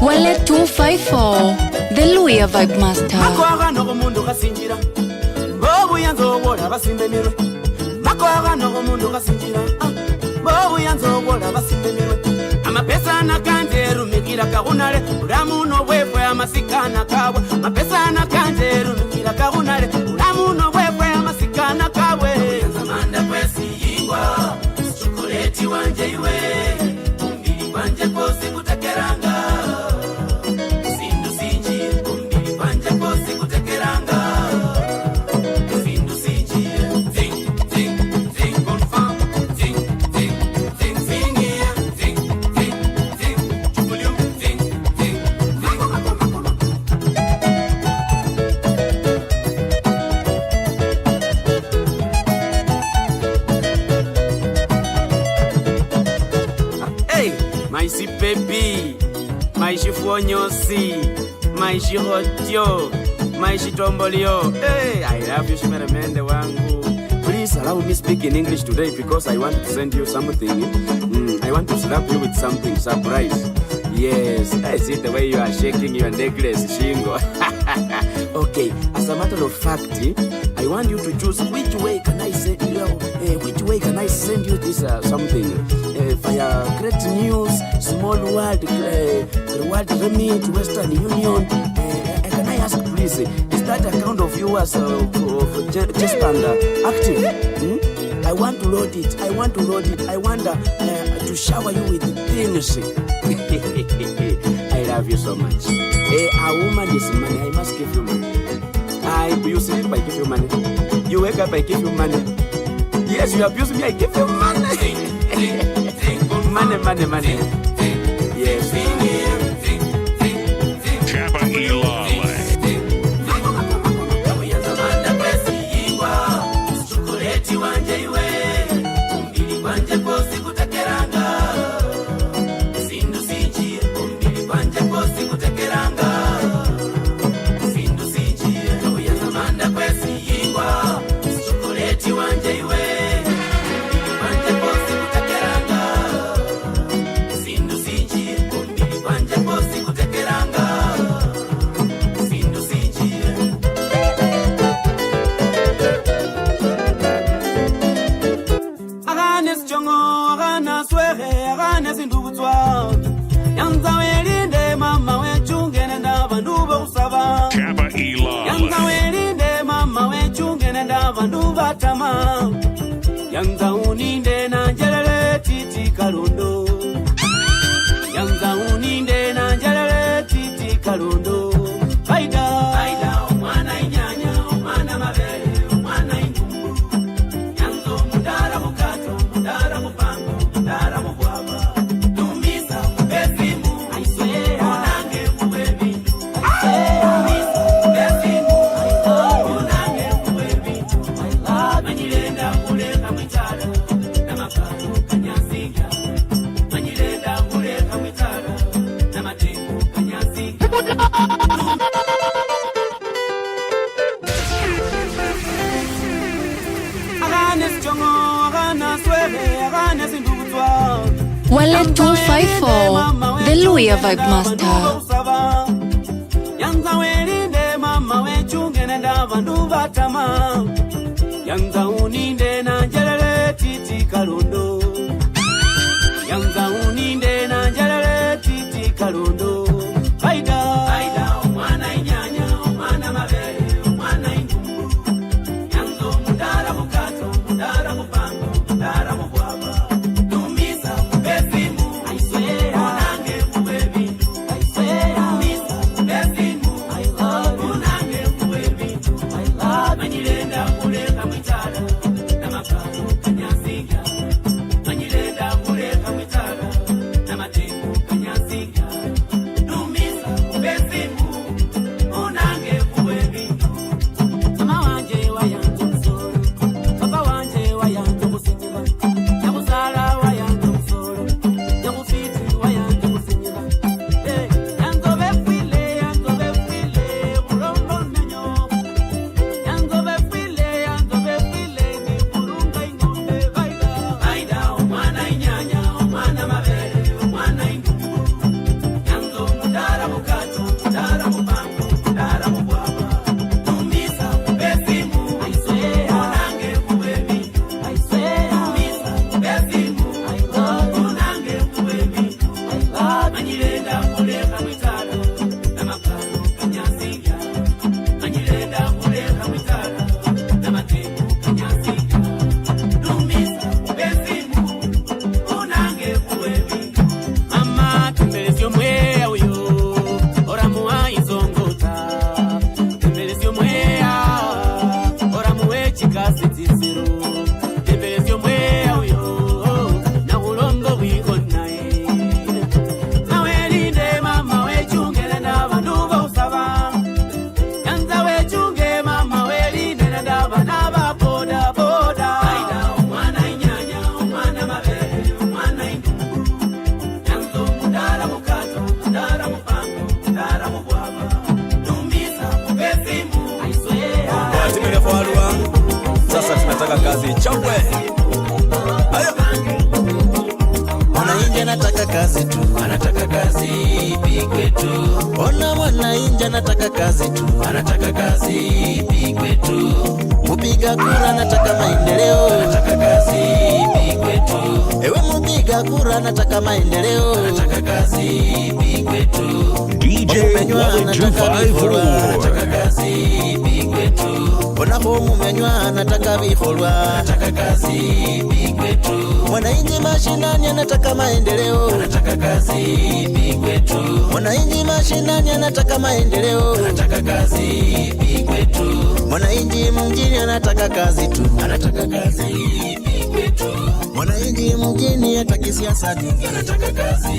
Wallet 254, the Luya Vibe Master. Makwaga no mundu kasinjira, bobu yanzo wola basimbe mirwe. Makwaga no mundu kasinjira, bobu yanzo wola basimbe mirwe. Amapesa na kanje rumikira kagunale, ulamu no bwefwe amasikana kabwe. Amapesa na kanje rumikira kagunale, ulamu no bwefwe amasikana kabwe. Yanzamanda kwesi yingwa, chokoleti wanje iwe, umbili wanje posi kutekeranga. Zindu sinji, umbili wanje posi kutekeranga. Zindu sinji, zing, zing, zing, confirm, zing, zing, zing, zing, yeah, zing, zing, zing, chukulu, zing, zing, zing. Hey, my si baby, my si fuonyosi, my si hotyo, my si tombolio. Hey, I love you, shimeremende wangu. Please allow me speak in English today because I want to send you something. I want to slap you with something surprise. Yes, I see the way you are shaking your necklace, Shingo. Okay, as a matter of fact, I want you to choose which way can I send you, which way can I send you this something via Great News, Small World, World Remit, Western Union. Can I ask please, is that account of yours of just active? I want to load it. I want to load it. I want to shower you with things. I love you so much. A woman is money. I must give you money. You sleep, I give you money. You wake up, I give you money. Yes, you abuse me, I give you money. Money. Yes. Kappa Ilale. vandu vatama yanza uninde na njelele titi kalundo yanza uninde na njelele titi kalundo faida mwana inyanya mwana mabele mwana indumbu yanzo mudara mukato mudara mupango mudara mubwaba tumisa mbezimu aiswe onange mubebindu tumisa mbezimu onange mubebindu manyilenda kuleka mwitala na makalo kanyasiga manyilenda kuleka mwitala na matengo kanyasiga Wale 254, the Luya Vibe Master. Yanza welinde mama wechunge nenda vandu vatama yanza uninde na njelele titi kalundo yanza uninde na njelele titi kalundo faida mwana inyanya mwana mabele mwana indumbu yanzo mudara mukato mudara mupango mudara mubwaba tumisa mbezimu aiswe onange mubebindu aiswe tumisa mbezimu onange mubebindu manyilenda kuleka mwitala na makalo kanyasiga manyilenda kuleka mwitala na matengo kanyasiga tumisa mbezimu onange mubebindu mama wanje wayanze musolo papa wanje wayanze musinyira nyakusala wayanze musolo nyakusiti wayanze musinyira yanzo befile bulombo nenyo yanzo befile ni kurunga ingombe faida mwana inyanya mwana mabele mwana indumbu yanzo mudara mukato mudara mupango mudara mubwaba tumisa mbezimu aiswe onange mubebindu aiswe tumisa mbezimu onange mubebindu manyilenda kuleka mwitala na makalo kanyasiga manyilenda kuleka mwitala na matengo kanyasiga tumisa mbezimu onange mubebindu mama tembelesyo mwea uyo oramuwa izongota tembelesyo mwea oramuwe chikasitisiru tembelesyo mwea uyo na ulongo bwigonaye nawelinde mama wechungele na vandu vausava yanza wechunge mama welinde na ndava na vaboda boda mwana inyanya mwana mabele mwana indumbu yanzo mudara mukato mudara mupango mudara mubwaba tumisa mbezimu aiswe Watimile kwa alua. Sasa tunataka kazi chambwe. Ayo. Mwananchi anataka kazi tu, Anataka kazi pigwe tu. ona mwananchi anataka kazi tu, Anataka kazi pigwe tu. mupiga kura anataka maendeleo, Anataka kazi pigwe tu. ewe mupiga kura anataka maendeleo, Anataka kazi pigwe tu. DJ Wale 254. Anataka kazi pigwe tu. ona mumenywa anataka viholwa, Anataka kazi pigwe tu. mwananchi mashinani anataka maendeleo, Anataka kazi pigwe tu. mwananchi mashinani anataka maendeleo, Anataka kazi pigwe tu. mwananchi mjini anataka kazi tu, Anataka kazi pigwe tu. mwananchi mjini hataki siasa nyingi, Anataka kazi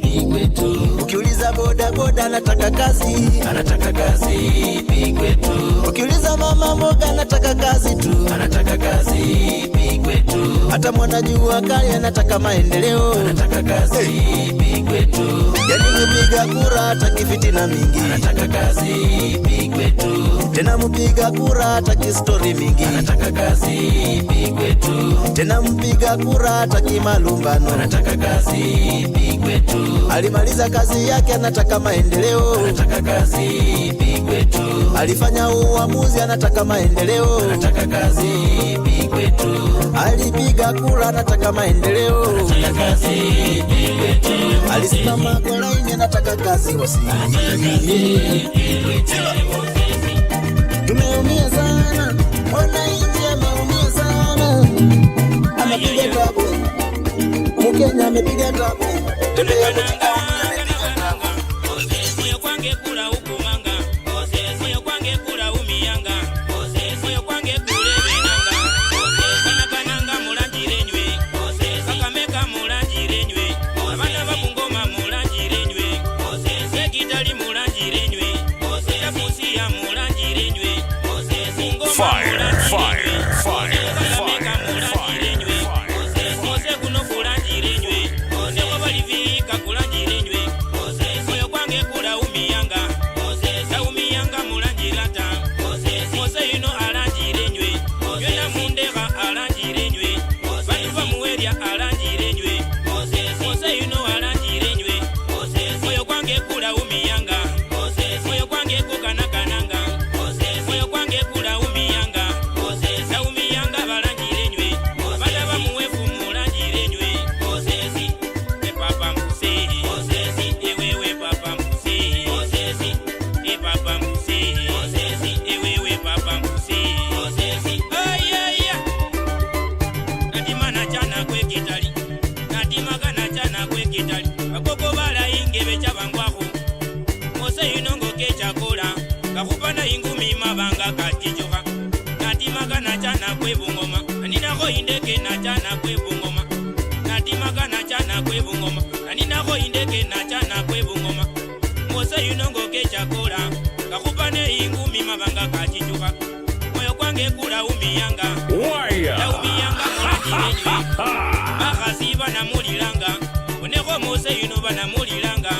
pigwe tu. ukiuliza boda boda anataka kazi, Anataka kazi pigwe tu. ukiuliza mama mboga anataka kazi tu, Anataka kazi pigwe tu. hata mwanajua kali anataka maendeleo, Anataka kazi pigwe tu. yani mupiga kura hataki fitina mingi, Anataka kazi pigwe tu. tena mupiga kura hataki story mingi, Anataka kazi pigwe tu. tena mpiga kura hataki malumbano, Anataka kazi pigwe tu. alimaliza kazi yake anataka maendeleo, Anataka kazi pigwe tu. alifanya uamuzi anataka maendeleo, Anataka kazi pigwe tu. alipiga kura anataka maendeleo, Anataka kazi pigwe tu. alisimama kwa laini anataka kazi wasi. Tumeumia sana, ona nje nimepiga tabu. Moyo kwange kula ukumanga, moyo kwange kula umiyanga, moyo kwange kule benanga, kanakananga mulanjirenywe, kakameka mulanjirenywe, abana babungoma mulanjirenywe, sekitali mulanjirenywe, tafusiya mulanjirenywe, Fire, fire, fire, fire, fire. mose kuno kulanjirenywe, seko balivika kulanjirenywe, moyo kwange kula umiyanga, umiyanga mulanjirata, mose ino alanjirenywe, yona mundeka alanjirenywe, bantu bamuwerya alanjirenywe, mose ino alanjirenywe, moyo kwange kula umiyanga, moyo kwange kukanakananga, moyo kwange kula umiyanga, umiyanga balanjirenywe, bana bamuwefu mulanjirenywe, epapa muse, ewewe papa muse, epapa muse, ewewe papa muse, ayaya natimana chana kwekitali, natimagana chana kwekitali, bakoko balayinge bechabangwako, mose inongo kechakola, kakupana ingumi mabanga katichoka, natimagana chana kwebungoma, aninako indeke na chana kwebungoma, natimagana chana kwebungoma, aninako indeke na chana kwebungoma, mose inongo kechakola, kakupane ingumi mabanga katichoka, moyo kwange kula umiyanga, ya umiyanga mulanjirenywe, bakasi banamulilanga, oneko mose ino banamulilanga,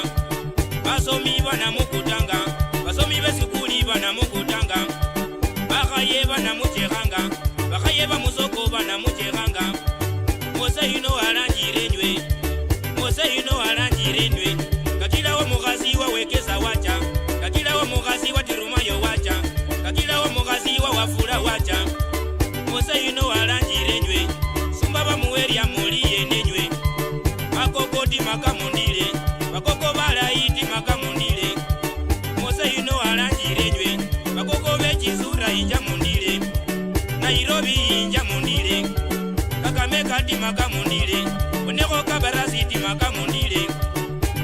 basomi banamukutanga, basomi besikuli banamukutanga, bakaye banamuchekanga, bakaye bamusoko banamuchekanga, mose ino alanjirenywe, mose ino alanjirenywe, kakilawo mukasi wawekeza wacha, kakilawo mukasi watirumayo wacha, kakilawo mukasi wawafula wacha, mose ino alanjirenywe, sumba bamuwerya muliye nenywe, makokoti makamundile, bakoko balayiti makamundile, mose ino alanjirenywe, bakoko bechizura inja mundile, Nairobi inja mundile, Kakamega ti makamundile, oneko kabarasi ti makamundile,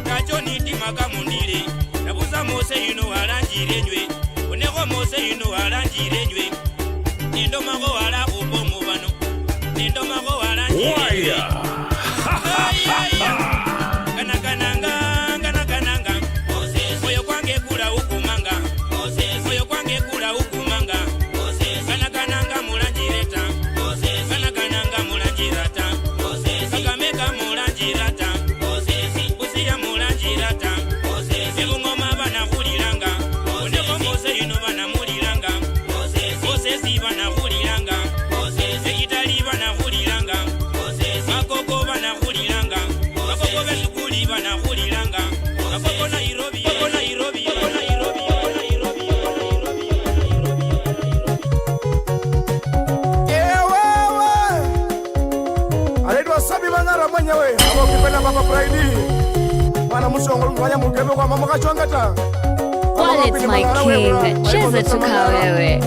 kachoni ti makamundile, nabuza mose ino alanjirenywe, oneko mose ino alanjirenywe, nendo mago wala upomo bano, nendo mago alanjirenywe, kanakananga, moyo kwange kula ukumanga, moyo kwange kula ukumanga, kanakananga mulanjireta, kanakananga mulanjirata, kakameka mulanjirata, usiya mulanjirata, ebungoma banahulilanga, oneko mose ino banamulilanga, mosesi banahulilanga, ekitali banahulilanga, makoko banahulilanga, bakoko besukuli banahulilanga, bakoko Nairobi, bakoko Nairobi, bakoko Nairobi, bakoko Nairobi, anaitwa Sabi Manara mwenyewe, hapo ukipenda Baba Friday, mwana mshongo mfanya mkebe kwa mama kachongeta. Well, it's my king. Cheza tuka wewe.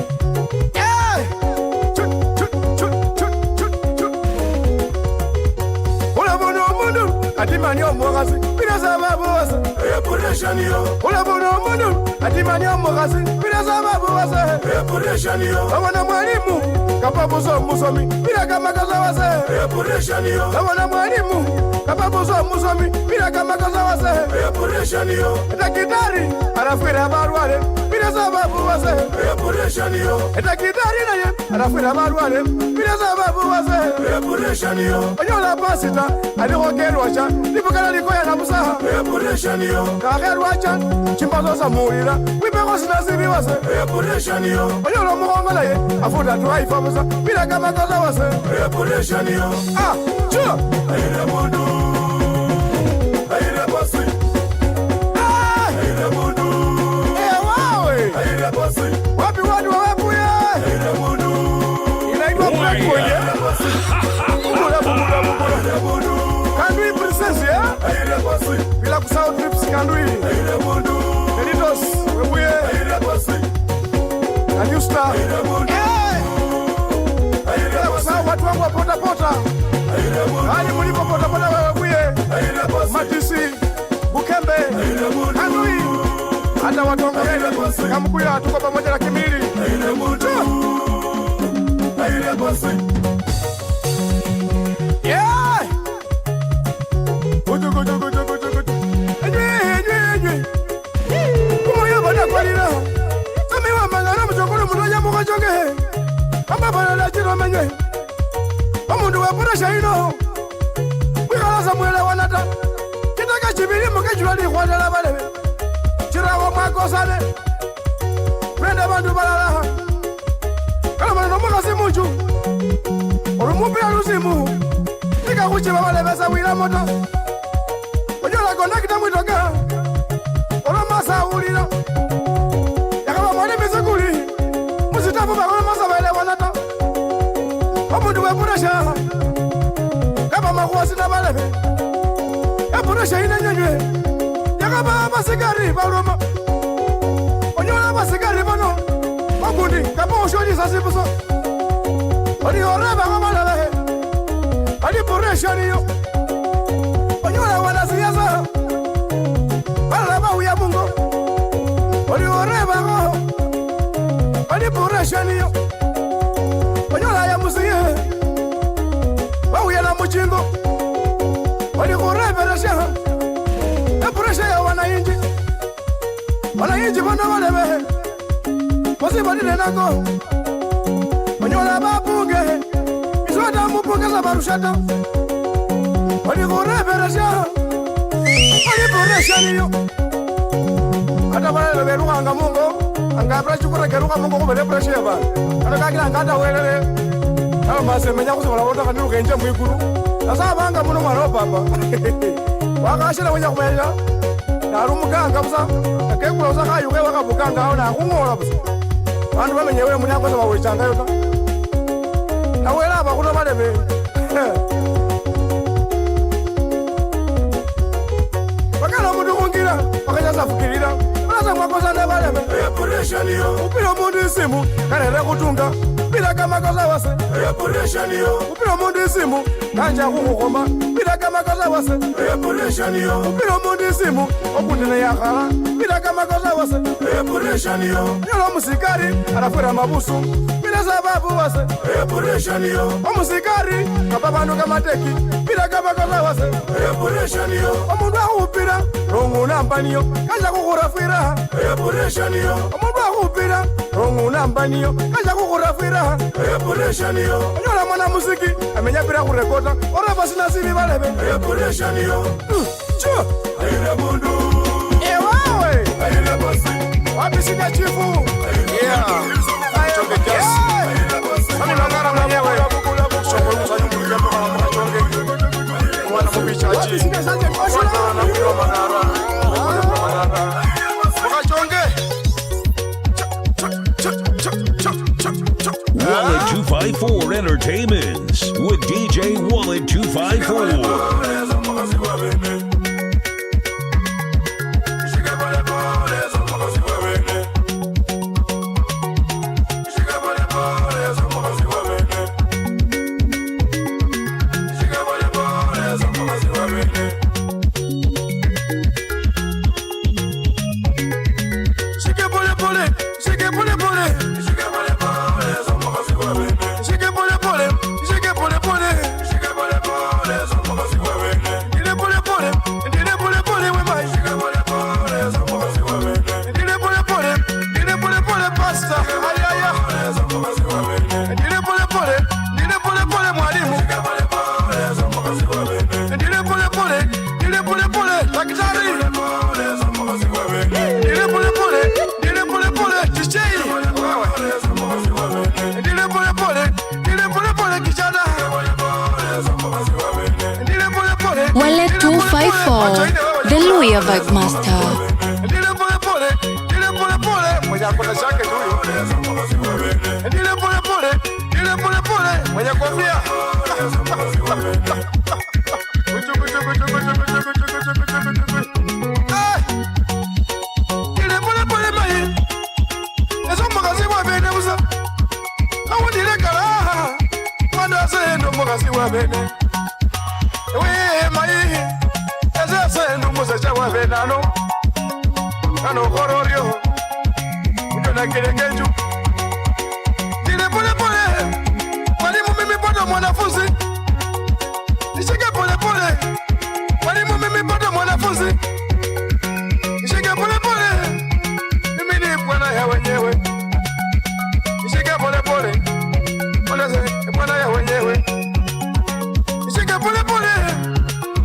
Atimani omogasi, pinasa babuwasa. Epureshaniyo. Ulabuni omundu, atimani omogasi, pinasa babuwasa. Epureshaniyo. Abona mwalimu, kapabuzo musomi, pinaka makaza wase. Epureshaniyo. Abona mwalimu, kapabuzo musomi, pinaka makaza wase. Epureshaniyo. Etakitari, arafira barwale, pinasa babuwasa. Epureshaniyo. Etakitari naye, arafira barwale, pinasa babuwasa. Epureshaniyo. Onyola pasita, alikokerwacha, nipokala likoya na musaha. Epureshaniyo. Kakerwacha, chimbazo sa muira, wipeko sinasibiwase. Epureshaniyo. Onyola mukongola ye, afuta tuwaifa musa, bila kama kaza wase. Epureshaniyo. Ah, chuo! Aire mundu, aire bosi. Aire mundu, wawe. Aire bosi. Wapi wadu wawepuye? Aire mundu. Inaitwa mwekunye. Aire bosi. Aire mundu. Kandui princess ya? Aire bosi. Bila kusahau trips kandui. Aire mundu. Elitos, wepuye. Aire bosi. Anyusta. Aire mundu. Bila kusahau watu wangu wa pota pota. Aire mundu. Hali mulipo pota pota wepuye. DC Bukembe Anui hata watongolele Kamukuya tuko pamoja na Kimili yeah Gudu gudu gudu gudu gudu Ejwe Kumoya bada kwa lila Samiwa mangana mchokulu mdoja muka chonge Amba bada la chiro menye Omundu wapura shaino Wikala Samuele wanata Kitaka chibili muka chulani kwa jala balewe Chira wa mwako sane Wende bandu balala Kala mwana muka simuchu Orumupi alusimu Nika kuchi babale besa wila moto Ojola konekita mwitoka Ola masa ulila Yakaba mwani mizukuli Musitafu bakona masa baile wanata Omundu wepuresha Kaba makuwa sina balebe Epuresha ina nyanywe Yakaba basigari baloma Onyola basigari bano Makundi kaba ushoni sasibuso Oli oreba kama lebe Oli puresha niyo Onyola wana siyasa Balaba uya mungo Oli oreba ko Oli puresha niyo Onyola ya musiye Bauya na mujingo Oli kurebe resha Epuresha ya wanainji Wanainji bana walebe Wasi badile nako Onyola babuge Iswada mubuge za barushata Oli kurebe resha Oli puresha niyo Ata balele beruka anga mungo Anga prachukura keruka mungo kubele puresha ya bana Ata kakila angata welele Ayo masemenya kusibala wota kaniruka nje mwikuru Asa banga muno mwana papa Wakashira wenya kumenya Naru muganga busa Akekula usa kayuke wakabuganga hao na kungola busa Bandu bamenye wele muni akosa wawechanga yota Na wele hapa kuna balebe Wakala mundu kungira Wakajaza fukirira Walaza mwakosa na balebe Epuresha niyo Upiro mundu isimu Kanere kutunga Bila kama kosa wase Epuresha niyo Upiro mundu isimu Kanja kukukoma Bila kama kosa wase Epuresha niyo Upiro mundu isimu Okundine ya khala Bila kama kosa wase Epuresha niyo Nyolo musikari Anafura mabusu Bila sababu wase Epuresha niyo Omusikari Kapabandu kama teki Bila kama kosa wase Epuresha niyo Omundu ahupira Rongu nambaniyo Kanja kukurafira Epuresha niyo Omundu ahupira Rongu nambaniyo Kanja kukurafira Epuresha niyo Onyola mwana musiki Amenya pira kurekota Oraba sinasibi balebe Epuresha niyo Chua Aile mundu Ewawe Aile bosi Wabisika chifu Yeah Choke kiasi Sami langara mwenyewe Shoko musa nyumbu kembe kwa mwana chonge Mwana mubichaji Mwana na kuyo manara Mwana chonge Wallet 254 Entertainments with DJ Wallet 254. Wallet 254, the Louis Vibe Master. We, my, as I say. venano Nano kororio Ndona kirengeju Tile pole pole Mwalimu mimi bado mwanafunzi Nishike pole pole Mwalimu mimi bado mwanafunzi Nishike pole pole Mimi ni bwana ya wenyewe Nishike pole pole Bwana ya wenyewe Nishike pole pole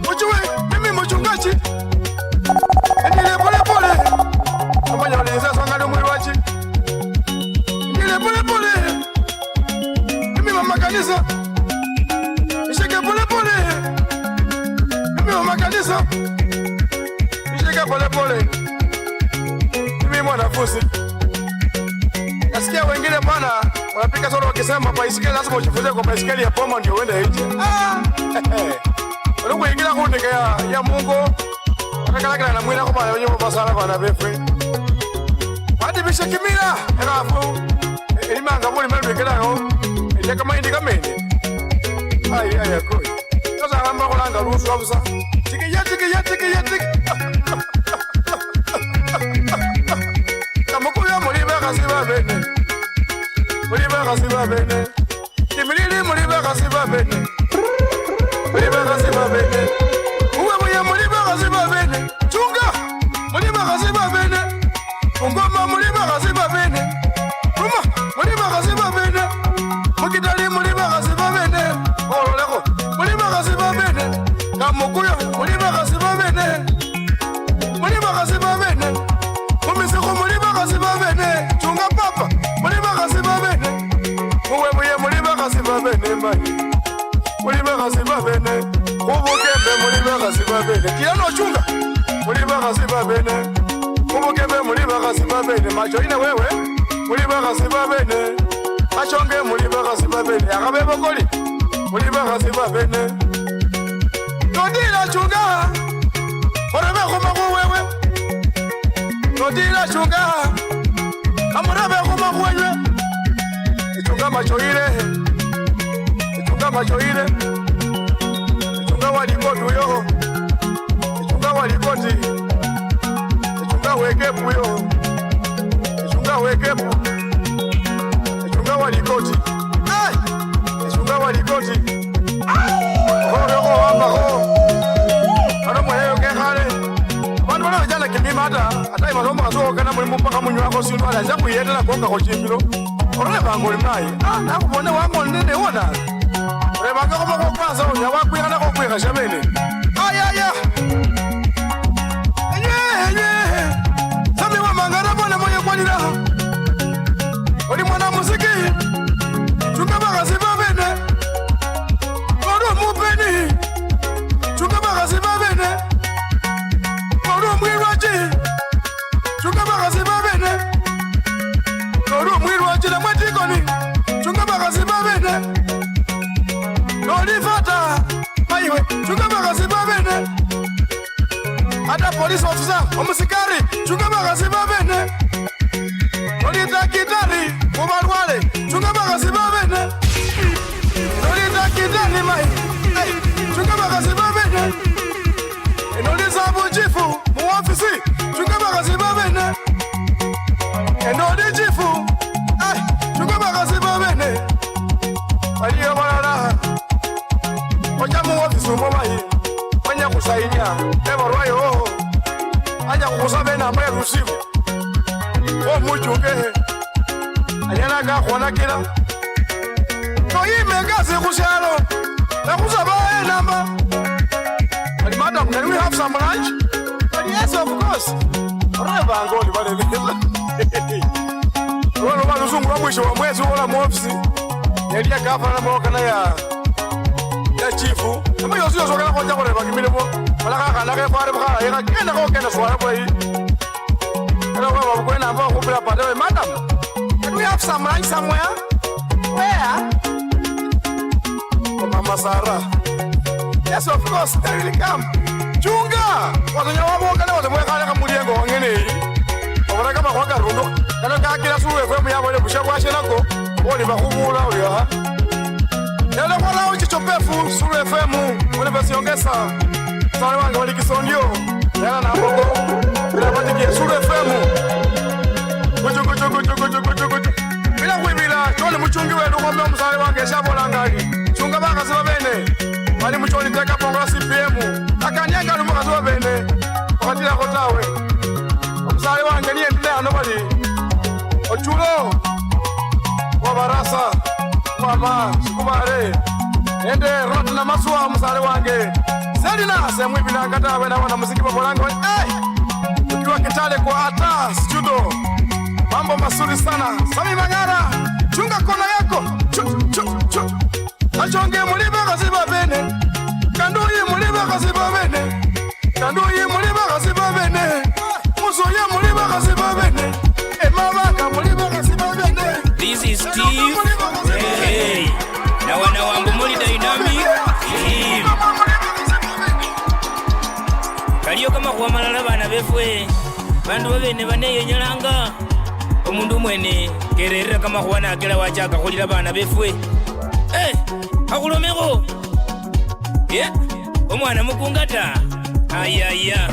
Mchue mimi mchungaji Nile pole pole Amanya waliza sangalo mwili wachi Nile pole pole Mimi mama kanisa Nishike pole pole Mimi mama kanisa Nishike pole pole Mimi mwanafunzi Nasikia wengine bwana wanapika solo wakisema baisikeli lazima ujifunze kwa baisikeli ya poma ndio uende nje. Wale wengine kundika ya Mungu. Akakala na mwina kwa bana wenyewe basala bana befe. Hadi bishikimira erafu. Elimanga muri mali kala yo. Ile kama indika mende. Ai akoi. Sasa amba kolanga ruhusu kabisa. Tiki ya. Kamukuya muri baka siba bene. Muliba kasiba bene. Kimilili muliba kasiba bene. Muliba kasiba bene. Uwe muya muliba kasiba bene. Chunga muliba kasiba bene. Ungoma muliba kasiba bene. Kuma muliba kasiba bene. Mukidali muliba kasiba bene. Ololeko muliba kasiba bene. Kamukuya muliba kasiba bene. Muliba kasiba bene. Kumiseko muliba kasiba bene. Chunga papa muliba kasiba bene. Uwe muye muliba kasiba bene mani. Muliba kasiba bene. Ubukembe muliba kasiba bene. Kiano chunga. Muliba kasiba bene. Ubukembe muliba kasiba bene. Macho ine wewe. Muliba kasiba bene. Machonge muliba kasiba bene. Akabebo koli. Muliba kasiba bene. Nodila chunga. Orebe kumaku wewe. Nodila chunga. Amurabe kumaku wewe. Ichunga machoire. Ichunga machoire. Ichunga walikotu yo. Ichunga walikoti. Ichunga wekepu yo. Ichunga wekepu. Ichunga walikoti. Ay! Ichunga walikoti. Oro ko amba ko. Aro mweyo kehale. Bantu bana jana kimima ata imaroma zo kana muri mpaka munywa ko sinu ala za kuyetela konga ko chimbiro. Orole bangoli mai. Nakubone wango nene wona. Ore banga ko ko kwanza unya wakwira ko kwira shabene. Aya. Sami wa mangara bona moyo kwalira. Oli mwana muziki. Chungaba kasiba bene. Oro mupeni. Chungaba kasiba bene. Oro mwiraji. Chungaba kasiba bene. Oro mwiraji na mwatikoni. Chungaba kasiba bene. Ori fata. Maiwe. Chungaba kasiba bene. Ada police officer, omusikari, chungaba kasiba bene. Olita kitari, mubarwale, chungaba kasiba bene. Olita kitari mai, chungaba kasiba bene. Enolisa bujifu, mu ofisi, chungaba kasiba bene. Enoli jifu, chungaba kasiba bene. Aliyo balala, oja mu ofisi mo mai. Anya kusaidia ebo rwayo anya kusabe na mwe rusiku o mujuke anyana ga khona kila to yime gaze kushalo na kusaba namba but madam can we have some lunch? But yes of course reba ngoli bale bila wala wala zungu mwisho wa mwezi wala mwofisi elia gavana mokana ya chifu ama yosi yosokela konja kore bakimile bo wala kana ke fare baka ega kena ko kena swara boy hello baba ko na ba ko bla pade madam can we have some lunch somewhere where mama Sara yes of course they will come chunga watonya wabo kana watu mwe kana kamuliengo ngene obara kama kwa karundo kana ka kila suwe kwa mya bole busha kwa shenako oli bakubula oli ha Yale wala uchi chopefu Suru FM Wale basi ongesa Sare wange wali kisondio Yana na bongo. Bila patiki Sulu FM. Kuchu. Bila kuibila chole muchungi wetu kwa msale wange shabola ngali. Chunga baka ziba bene. Bali muchoni teka bongo CPM. Akanyanga lumaka ziba bene. Wakati la kotawe. Msale wange niye ndile anobali. Ochulo. Wabarasa. Mama Shikubare. Ende rot na maswa msale wange. Selina sehemu hivi na ngata wena wana muziki babolango. Ukiwa Kitale kwa ata studio. Mambo mazuri sana. Sami Mangara, chunga kona yako. Achonge muliba kaziba bene. Kanduyi muliba kaziba bene. Kanduyi muliba kaziba bene. Musoya muliba kaziba bene. Emabaka muliba kaziba bene. This is Steve. Hey. Na wana wangu muli dynamic. Kaliyo kama kwa malala bana befwe. Bandu babene baneyenyalanga. Omundu mwene kerera kama kwa nakela wachaka kulira bana befwe. Akulomeko. Omwana mukungata. Ayaya.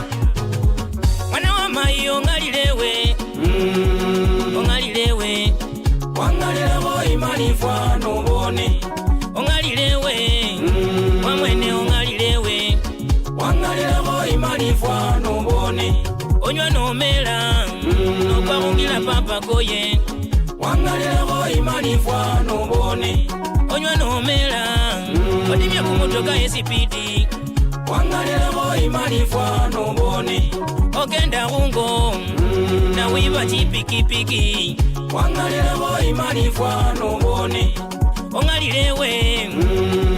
Mwana wa mayi ongalilewe. Ongalilewe. Wangalilewo imalifwa nobone. Ongalilewe. Wamwene ongalilewe. Wangalilewo imalifwa nobone. Onywa nomela. Nokwakungira papa koye. Wangalilewo imalifwa nobone. Onywa nomela. Odimya kumutoka esipiti. Wangalilewo imalifwa nobone. Ogenda kungo. Na wiba chipikipiki. Wangalilewo imalifwa nobone. Ongalilewe.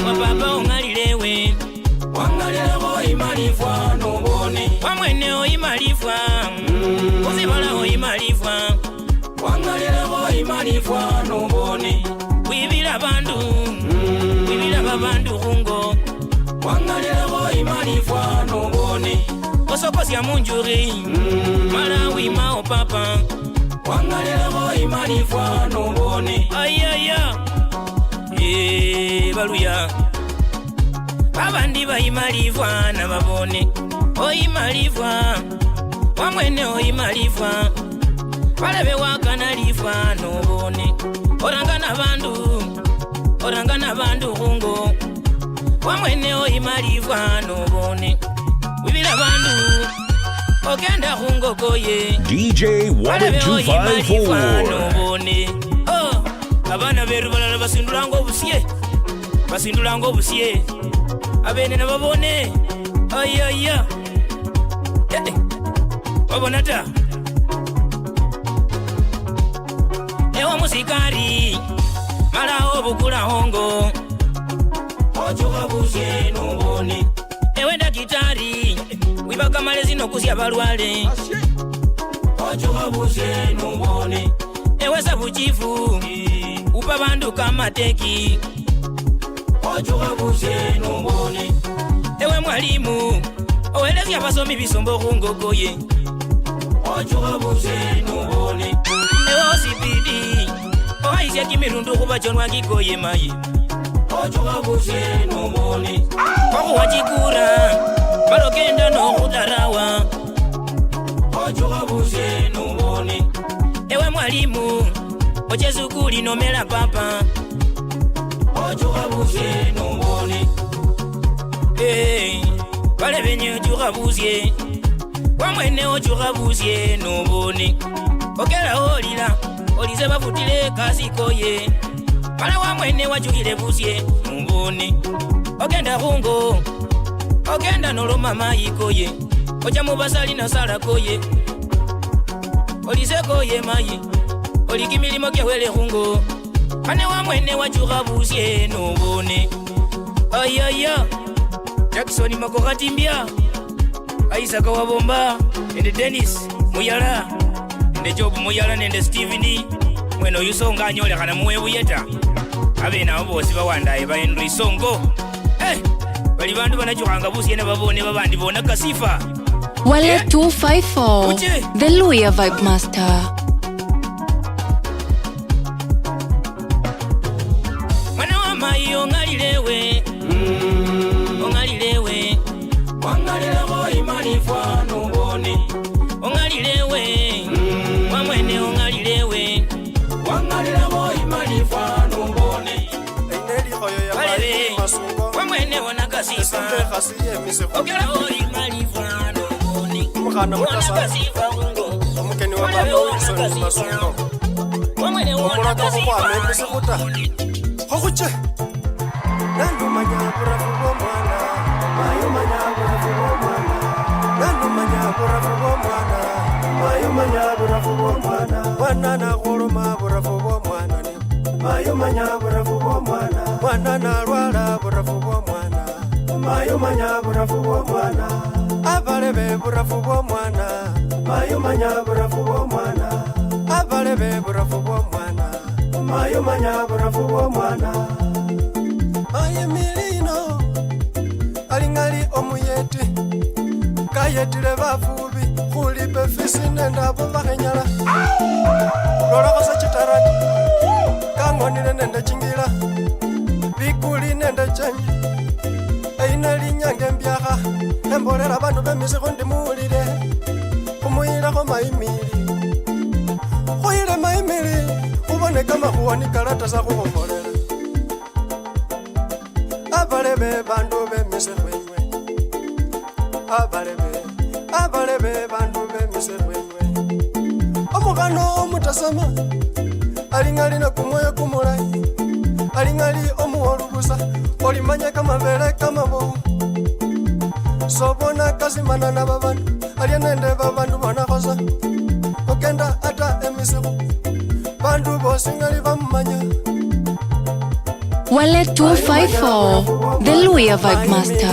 Wapapa ongalilewe. Wangalilewo imalifwa nobone. Wamwene oimalifwa. Uzibala oimalifwa. Wangalilewo imalifwa nobone. Wibila bandu. Wibila babandu kungo. Wangalilewo imalifwa nobone. Osokosya munjuri. Malawi mao papa. Wangalilewo imalifwa nobone. Ayaya. Baluya. Babandi baimalifwa na babone. Oimalifwa. Wamwene oimalifwa. Balebe wakanalifwa nobone. Orangana bandu kungo. Wamwene oimalifwa nobone. Wibila bandu. Ogenda kungo koye. DJ 1254 nobone. Abana beru balala basindulanga obusye. Abene na babone. Ayaya. Babona ta. Ewa musikari. Mala obukula hongo. Ochoka busye nobone. Ewe dakitari. Wibaka malezi nokusya balwale. Ochoka busye nobone. Ewe sabuchifu. Upa bandu kama teki. Ochoka busye nobone. Ewe mwalimu. Owelezi abasomi bisombo kungogoye. Ochoka busye nobone. Ewe osipidi. Ohaisya kimirundu kubachonwa kikoye mayi. Ochoka busye nobone. Okuwa chikura. Balokenda no kudarawa. Ochoka busye nobone. Ewe mwalimu. Ochezukuli nomela papa. Ochoka busye nobone. Bale benye ochoka busye. Wamwene ochoka busye nobone. Okela olila. Olize bafutile kasi koye. Bala wamwene wachukile busye nobone. Ogenda kungo. Ogenda noloma mayi koye. Ocha mubasali na sala koye. Olize koye mayi. Olikimilimo kyewele kungo. Ane wamwene wachuka busye nobone. Ayaya. Jackson Makokatimbia. Aisaka wabomba. Nende Dennis Muyala. Nende Job Muyala nende Steven. Mweno yusonga anyole kana muwebu yeta. Abena abosi bawanda ebaendu isongo. Bali bandu banachukanga busye ne babone babandi bona kasifa. Wale 254. The Luya Vibe Master. Ongalilewe. Wangalilewo imali imalifa nuboni ongalilewe wamwene ongalilewe wangalilewo imalifa nuboni balebe wamwene wanakasifa ogelawo imalifa nuboni wanakasifa ungo balebe wanakasifa wamwene wanakasifa Hokuche Nando manyabura fugo mwana Mayo manyabura fugo mwana Nando manyabura fugo mwana Mayo manyabura fugo mwana Mwana na goro mabura fugo mwana Mayo manyabura fugo mwana Mwana na rwala bura fugo mwana Mayo manyabura fugo mwana Abalebe bura fugo mwana Mayo manyabura fugo mwana Abalebe bura fugo mwana Mayo manyabura fugo mwana Maye milino Alingali omuyeti Kayetile bafubi Kulipe fisi nenda bomba kenyala Lola kosa chitaraki Kangonile nenda chingila Bikuli nenda chanyi Aina linyange mbyaha Embolera bandu bemise kondi muulile Kumuyila ko maimili Kuyile maimili Ubone kama kuwani karata za kuhomolera Abalebe bandu bemise kwenywe Abalebe bandu bemise kwenywe Omugano omutasama Alingali na kumoyo kumulai Alingali omuolugusa Olimanya kama vele kama bo Sobona kazimana na babandu Alienende babandu wanakosa Okenda ata emisiku Bandu bosingali bamanya Wallet 254, the Luya Vibe Master.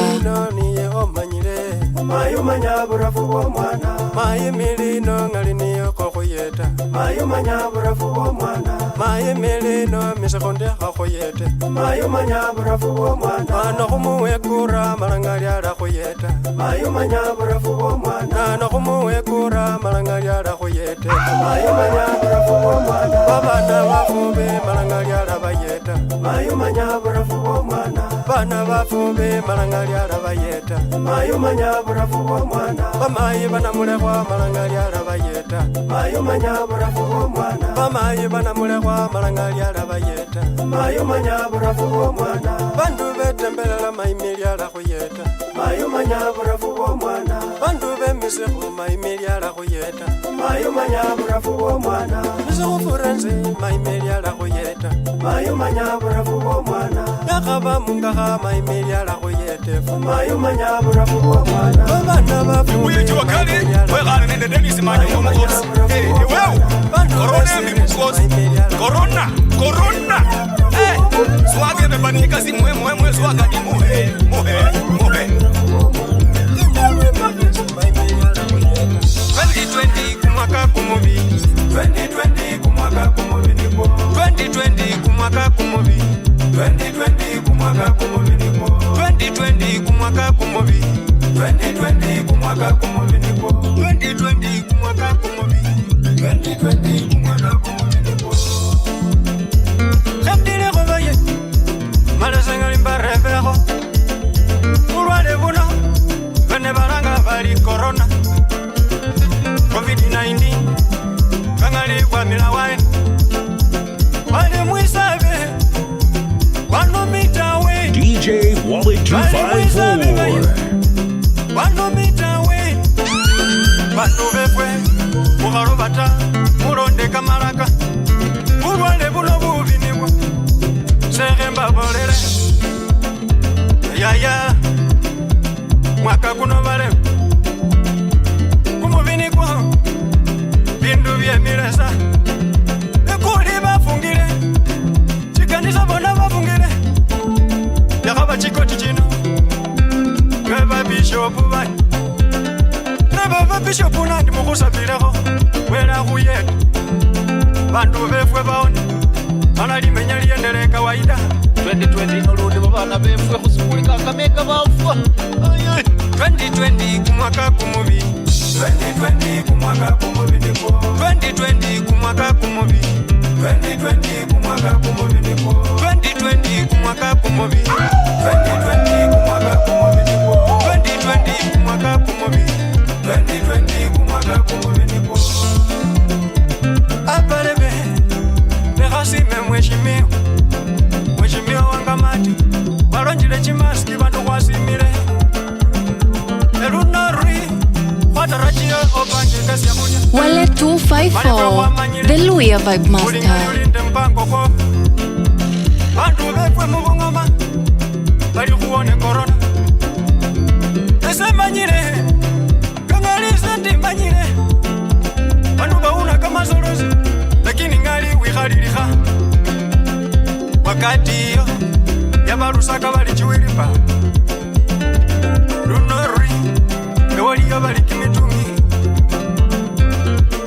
Mayo manyabura fugo mwana Maye milino ngali niyo kokuyeta Mayo manyabura fugo mwana Maye milino misekonde kakuyete Mayo manyabura fugo mwana Ano kumuwe kura malangali ala kuyeta Mayo manyabura fugo mwana Ano kumuwe kura malangali ala kuyete Mayo manyabura fugo mwana Babana bafube malangali ala bayeta Mayo manyabura fugo mwana Bana bafube malangali ala bayeta Mayo manyabura fugo mwana Bamayi banamulekwa malangali ala bayeta Mayo manyabura fugo mwana Bamayi banamulekwa malangali ala bayeta Mayo manyabura fugo mwana Bandu betembelela maimili ala kuyeta Mayo manyabura fugo mwana Bandu bemiseku maimili ala kuyeta Mayo manyabura fugo mwana Miseku furenzi maimili ala kuyeta Mayo manyabura fugo mwana Yakaba mungaha maimili ala kuyeta Mayo manyabura fugo mwana Babana bafu Uyejua kali Wegane nende Dennis manyo mkosi Wewe Corona mkosi Corona Swage mebanika si mwe Swaga ni muhe 2020 kumwaka kumubi 2020 kumwaka kumubi nipo 2020 kumwaka kumubi 2020 kumwaka kumubi nipo 2020 kumwaka kumubi 2020 kumwaka kumubi nipo 2020 kumwaka kumubi 2020 kumwaka kumubi nipo Khamdile gobaye Malasenga limbarefeho Urwale buno Vene baranga bari corona COVID-19 Kangali kwa milawain Wale mwisabe Wano mitawe DJ Wallet 254 Wano mitawe Bandu befwe Mugarubata Muronde kamaraka Urwale buno bubinibwa Sehemba bolere Yaya Mwaka kuno bale Kumubini kwa Bindu bie miresa Ekuli bafungire Chikanisa bona bafungire Yakaba chikoti chino Weba bishopu bani Weba bishopu nandi mukusabireko Wela kuyeta Bandu befwe baoni Analimenya liendele kawaida 2020 nolondi babana befwe kusumulika kameka bafwa 2020 kumwaka kumubi 2020 kumwaka kumubi nipo 2020 kumwaka kumubi 2020 kumwaka kumubi nipo 2020 kumwaka kumubi 2020 kumwaka kumubi nipo 2020 kumwaka kumubi 254, the Luya Vibe Master. Bantu befwe mu bungoma bali kuone corona. Ese manyire kangalisa ndi manyire. Bantu bauna kama zorozi lakini ngali wikhaliliha. Wakati yo yabarusaka bali chiwiripa. Runori ewaliyo bali kimitungi.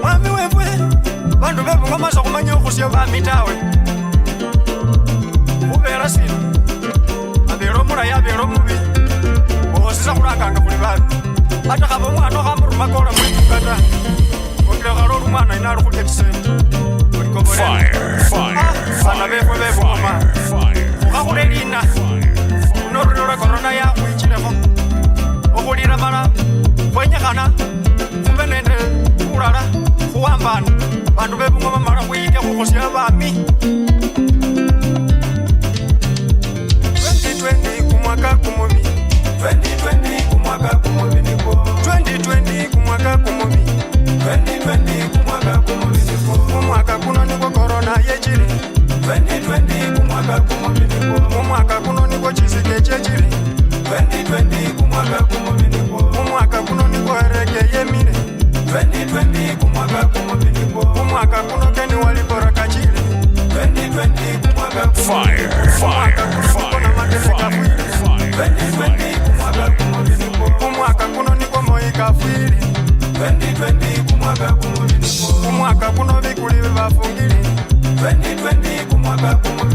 Mwami wefwe bantu befwe kumanya okusya bamitawe. Ubera sino abero mura ya bero mubi osisa kulanganga kuli bantu ata kabo mwana kamuru makora muri kugata okira garo rumana inalo kutetise fire sana befwe befwe mama ukakulelina unorora corona ya kuichileko okulira mara kwenyekana kumbe nende kulala kuwambana bantu befwe mama mara kuyitya kukosya bami 2020 kumwaka kumobi 2020 kumwaka kumobi niko 2020 kumwaka kumobi 2020 kumwaka kumobi niko mwaka kuno niko corona yechiri 2020 kumwaka kumobi niko mwaka kuno niko chisike chechiri 2020 kumwaka kumobi niko mwaka kuno niko rege yemire 2020 kumwaka kumobi niko mwaka kuno keni walipora kachiri 2020 kumwaka fire 2020 kumwaka kuno niko moika firi 2020 kumwaka kuno kumwaka kuno bikuli bafungiri 2020 kumwaka kuno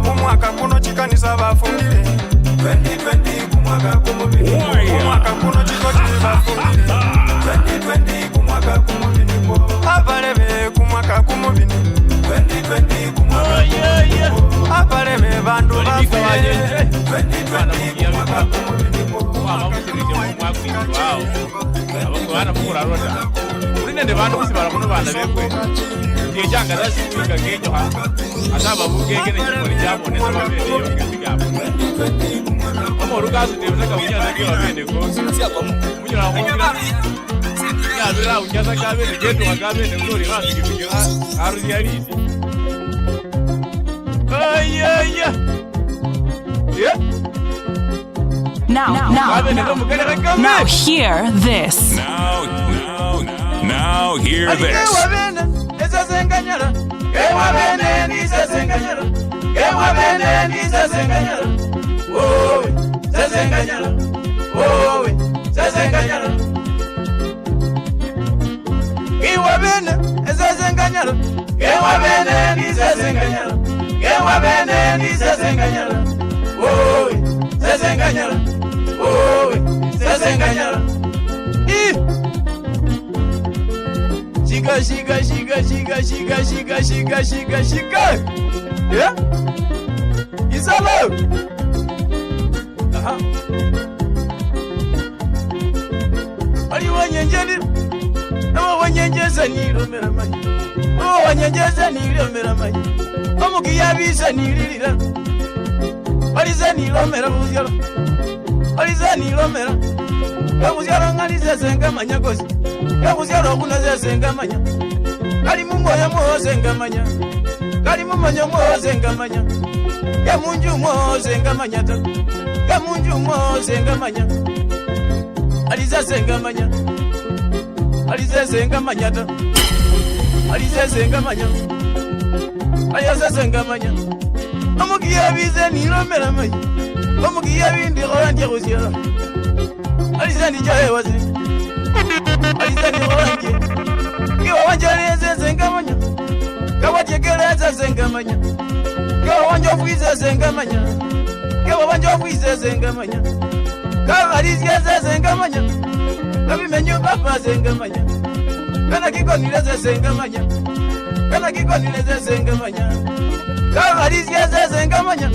kumwaka kuno chikanisa bafungiri 2020 kumwaka kuno kumwaka kuno chikoti bafungiri 2020 kumwaka kuno abalebe kumwaka kuno 2020 kumwaka abalebe bandu bafungiri 2020 kumwaka kuno abana mukura roda urinde bantu kusibara muno bana bekwe yejanga rasikwika ngenyo ha asaba bugege ne kimori cyabone n'ababende yo ngizigabo omo rugazu devze ka unyaza ke babende ko munyura ngira ya bira unyaza ka babende gendo bagabende ngori bandi gibiyo haru yari Now hear this. Now hear this. Shika. Yeah? It's allowed. Are you one yanjani? No one yanjasa ni romera mai. Oh, one yanjasa ni romera mai. Omuki yabisa ni lira. Aliza ni romera muzero. Aliza ni romera. Kamuzero ngalize senga manya kosi. Kamuzero kunaze senga manya. Kali mungoya mwoze ngamanya. Kali mumanya mwoze ngamanya. Ya munju mwoze ngamanya ta. Ya munju mwoze ngamanya. Aliza sengamanya. Aliza sengamanya ta. Aliza sengamanya. Aliza sengamanya. Amugiya bize ni romera mai. Amugiya bindi oranje kuzira. Aliza ni jaye wazi. Aliza ni oranje. Kiwa wanjaleze sengamanya. Kawa tegereza sengamanya. Kiwa wanjofuize sengamanya. Kiwa wanjofuize sengamanya. Kawa alizeze sengamanya. Kabi menyu baba sengamanya. Kana kiko nileze sengamanya. Kana kiko nileze sengamanya. Kawa alizeze sengamanya.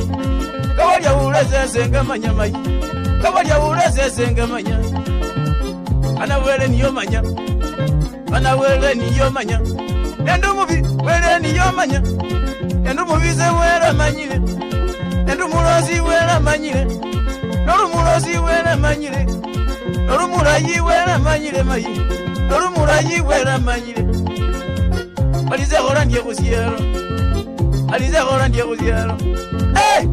Kawa ya uleze sengamanya mai. Kawa ya uleze sengamanya. Ana wele niyo manya. Ana wele niyo manya. Endo mubi wele niyo manya. Endo mubize wele manyire. Endo murozi wele manyire. Noru murozi wele manyire. Noru murayi wele manyire mai. Norumuranyi wera manyire Alize gora ndiye kusiero Alize gora ndiye kusiero Eh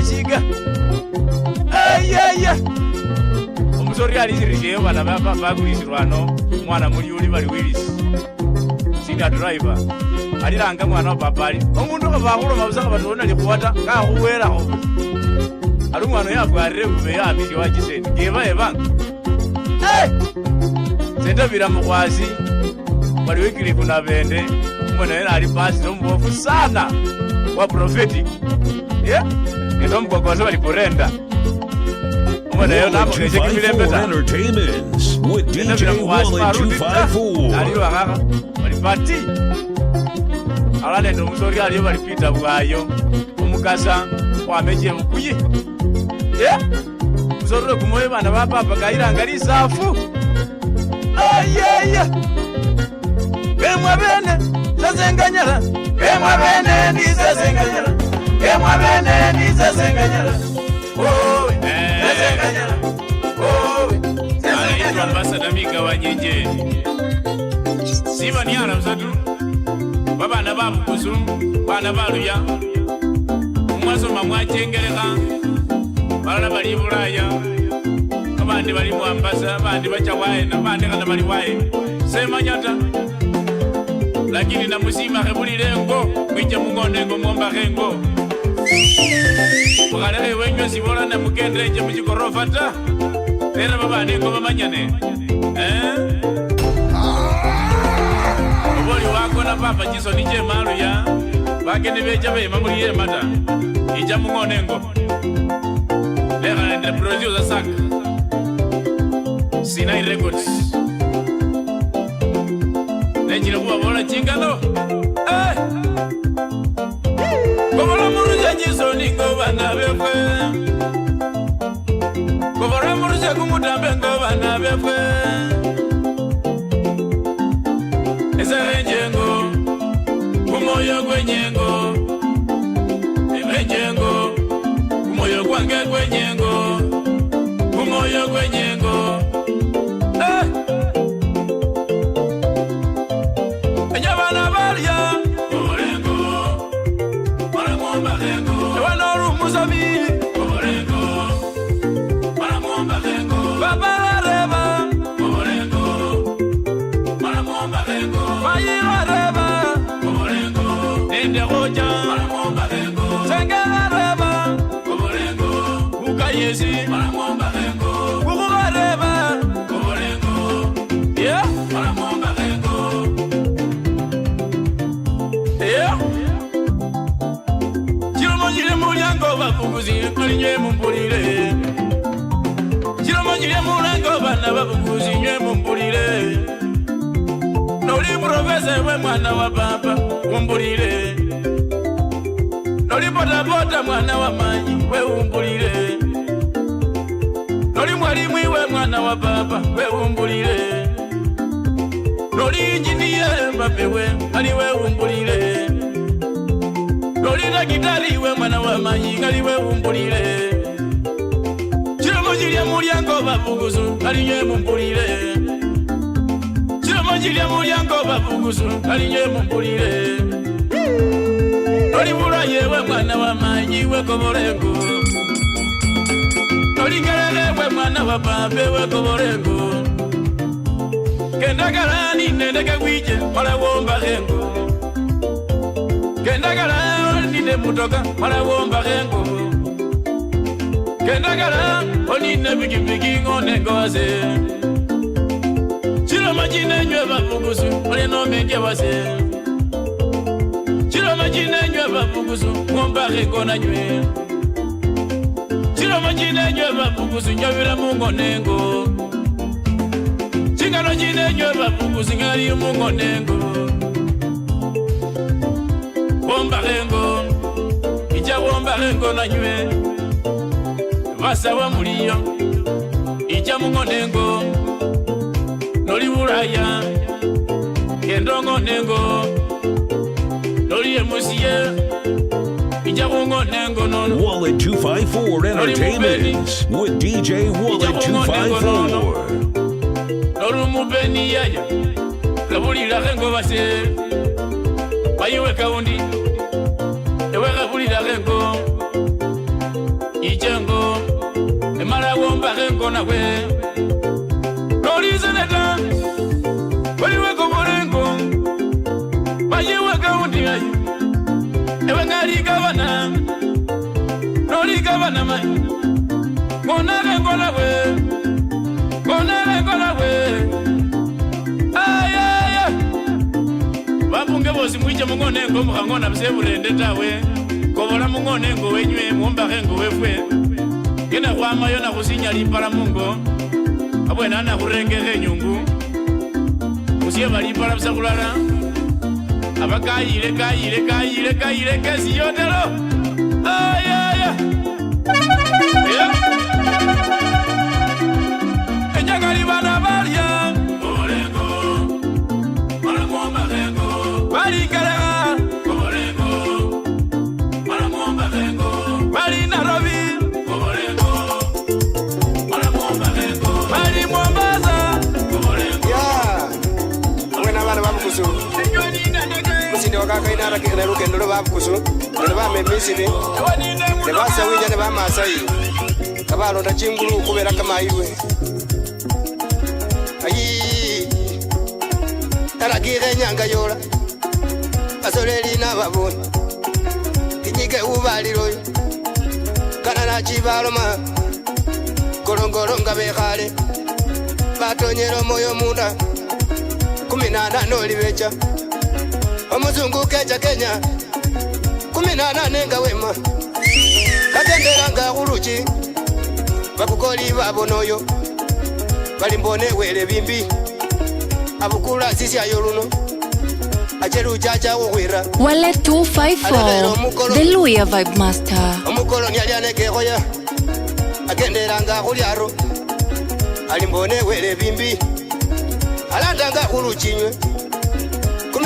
Shiga Ay Omusori alizirije bana bagulisirwano mwana muri uli bali Willis Singa driver aliranga mwana wa papali omuntu kabakulu mabusaka batona likuwata ka kuwera ho alumwana yagwarire kube yabiki wagiseni geba ebanga senta bira mukwasi bali wikili kuna bende mwana yena ali pasi nombofu sana wa prophetic ndo mgogozo bali kurenda mwana yena hapo keje kibilembeta Entertainments with DJ Wally 254 aliyo akaka bali party alale ndo musori aliyo bali pita bwayo omukasa wameje bukuyi musori kumoye bana ba papa kairanga lisafu ayaya bemwa bene zazenganyala bemwa bene ndizazenganyala bemwa bene ndizazenganyala oh zazenganyala oh zazenganyala ambassador Mika Wanyenje siba ni ala msatu babana babukusu bana baluya umwaso mamwacengereka balala bali bulaya abandi bali mwambasa abandi bachawaye nabandi kana bali waye semanyata lakini namusima kebulirengo mwija mungondengo momba kengo mukaleke wenyo sibola na mukendeje muchikorofata lera babane ngo bamanyane oboli wako na papa jiso nije malu ya bakene beja be mamuliye mata ija mungondengo lera ndre producer sak Sinai Records Nejina kuwa bola chingano Kobora muruja jiso ningo bana befwe Kobora muruja kumutambe ngo bana befwe Ezerenjengo Kumoyo gwenyengo Ebenjengo Kumoyo gwange gwenyengo Kumoyo gwenyengo Nywe mumpulire Chiromanyire mulango bana babukuzi nywe mumpulire Noli profesa we mwana wa papa mumpulire Noli bota bota mwana wa manyi we umpulire Noli mwalimu we mwana wa papa we umpulire Noli engineer mbape we ali we umpulire Noli na gitari we mwana wa manyi ali we umpulire Chiromanyire mulyango babukuzu ali nywe mumpulire Chiromanyire mulyango babukuzu ali nywe mumpulire Noli bulaye we mwana wa manyi we kobolengo Noli ngerere we mwana wa pape we kobolengo Kendagala ni nendeke wije wala womba gengo Kendagala onine mutoka wala womba gengo Kendagala onine bigibigi ngone ngoze Chiromanyire nywe babukuzu ole no menge wase Chiromanyire nywe babukuzu ngomba gengo na nywe Chiromanyire nywe babukuzu nyabira mungonengo Chingano nyine nywe babukuzu ngali mungonengo Bomba gengo ija bomba gengo na nywe Basa wa muliyo ija mungonengo Noli buraya kendongo nengo Noli emusiye ija mungonengo Wallet 254 Entertainment with DJ Wallet 254. Norumubeni yaya kabulira kengo base bayiwe kaundi ewe kabulira kengo ijengo emara womba kengo nawe norizeneta bayiwe koborengo bayiwe kaundi yaya ewe ngari gabana nori gabana mai mona kengo nawe Bapunge bosi mwije mungonengo mukangona buseburende tawe kobola mungonengo wenywe muombakengo wefwe gena kwama yona kusinya limpala mungo abwena na kurengeke nyungu musiye balipala busakulala abakayile kayile kesi yotelo ayaya enyakali bana balya Kaka ina kina lugendo babukusu ne bamemmisire ne basawija ne bamasayi kabalo na chingulu kubera kama iwe ayi taragire nyanga yola asoleli na baboni kinyike ubaliro kana na chibaloma korongoronga bekhale batonyero moyo munda 18 olibecha Omuzungu keja Kenya 18 nga wema katendera nga kuluchi bakukoli babonoyo balimbone wele bimbi abukula sisi ayoluno acheru chacha wira Wallet 254 The Luya Vibe Master omukolo nyaliane kehoya akendera nga kulyaro alimbone wele bimbi alanda nga kuluchinywe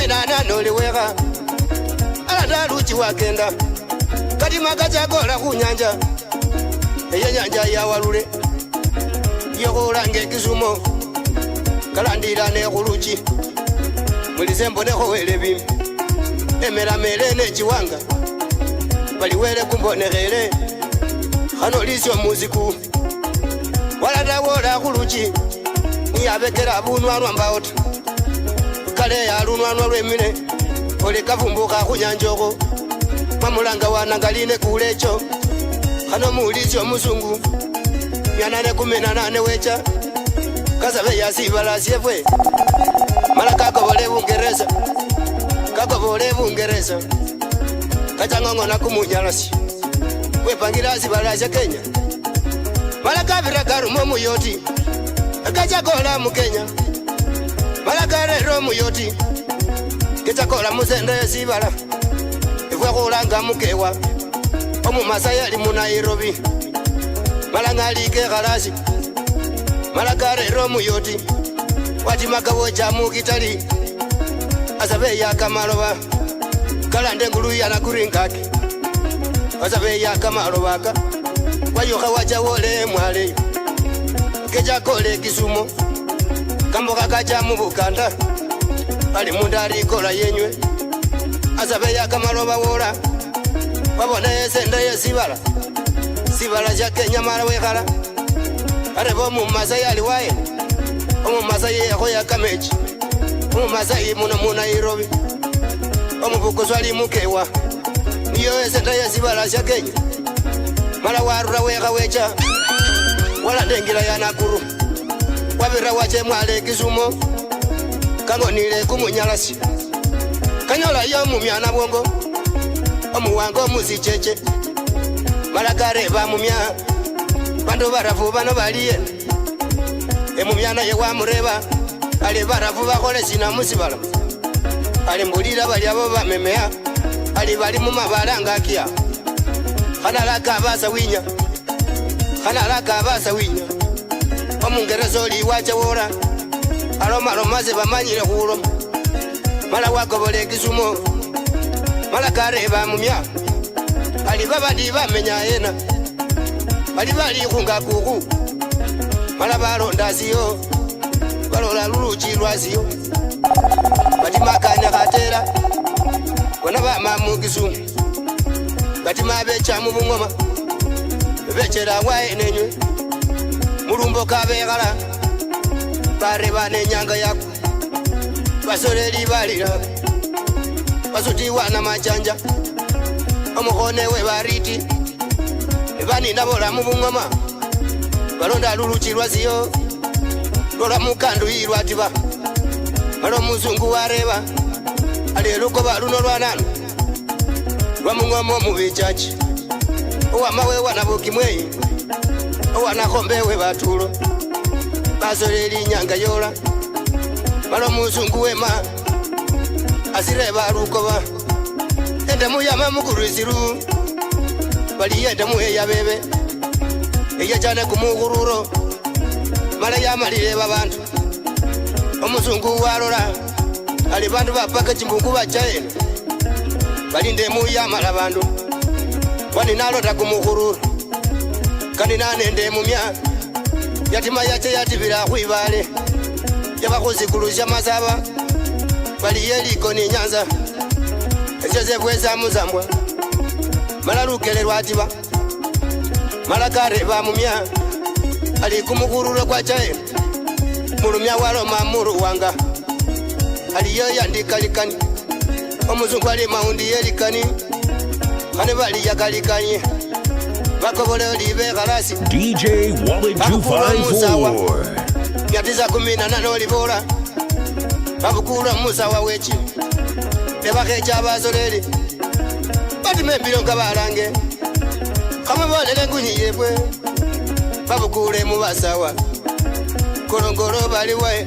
18 noliweka alanda luchi wakenda kati makachakola kunyanja eye nyanja ya walule yokolange Kisumo kalandira ne kuluchi mulisembo ne kowele bimbi emera mele ne chiwanga baliwele kumbonekele hano lisyo muziku walanda wola kuluchi niyabekera bunwanwa mbaota kale ya lunwanwa lwemine ole kavumbuka kunyanjoko mamulanga wanangaline kulecho hano mulizyo muzungu 818 wecha kazabe yasibala syevwe mala kakobole bungereza kachangongona kumunyalasi wepangira sibala sya Kenya mala kabira karumo muyoti kachakola mu Kenya Malakare romu yoti Kichakola muzende sibala Ifwe kulanga mukewa Omu masaya li mu Nairobi Malangali ke galashi Malakare romu yoti Wati makawo jamu kitali Asabe ya kamaloba Kalande ngulu ya na kurinkaki Asabe ya kamalobaka Wayoka wacha wole mwale Kichakole Kisumo Kamboka kacha mu Buganda ali mundari kola yenywe asabe ya kamaloba wola wabona esenda yesibala sibala ja Kenya mara wekhala arebo mu Masai ali waye omu Masai yakoya kamechi omu Masai mu Nairobi omu Bukoso ali mukewa niyo esenda yesibala ja Kenya mara warura weka wecha wala ndengila ya Nakuru wabira wache mwale Kisumo kangonile kumunyalasi kanyola yo mumyana bwongo omuwango muzicheche malakare ba mumya bandu barafu bano baliye emumyana ye wamureba ali barafu bakole sina musibala ali mbulira bali abo bamemea ali bali mu mabalanga kia kanalaka abasa winya omungerezo li wacha wora aloma ze bamanyire kulo mala wakobole Kisumo mala kareba mumya bali babadi bamenya yena bali kunga kuku mala balonda ziyo balola luluchi lwaziyo bati makanya katera wana bamamugisu bati mabecha mu bungoma bechera wae nenywe mulumbo kabegala bare bane nyanga yako basoleli balira basuti wana majanja omukone we bariti bani ndabola mu bungoma balonda luluchi lwaziyo lola mukandu yirwa tiba alo muzungu wareba aleluko baluno lwanano lwamungoma mu bichachi owamawe wana bukimweyi owana kombewe batulo basoleli nyanga yola malo muzungu wema asireba lukoba ende muyama mukurisiru bali ende muya bebe eyajane kumugururo mala yamalire babantu omuzungu walola ali bantu bapaka chimbungu bachaena bali nde muyama la bantu wani nalota kumugururo kandi nanende mumya yatima yache yatibira kwibale yabakuzikulusha masaba bali yeliko ni nyanza ezebweza muzambwa mala lukelelwa atiba mala kareba mumya ali kumugururo kwa chae mulumya walo mamuru wanga aliyo yandikalikani omuzungu ali maundi yelikani kane bali yakalikanye bakobole olibe galasi DJ Wallet 254 yatiza kumina nanolibola babukura musa wawechi bebakecha bazoleli bati membiro ngabalange kama balele ngunyiyebwe babukure mu basawa korongoro baliwe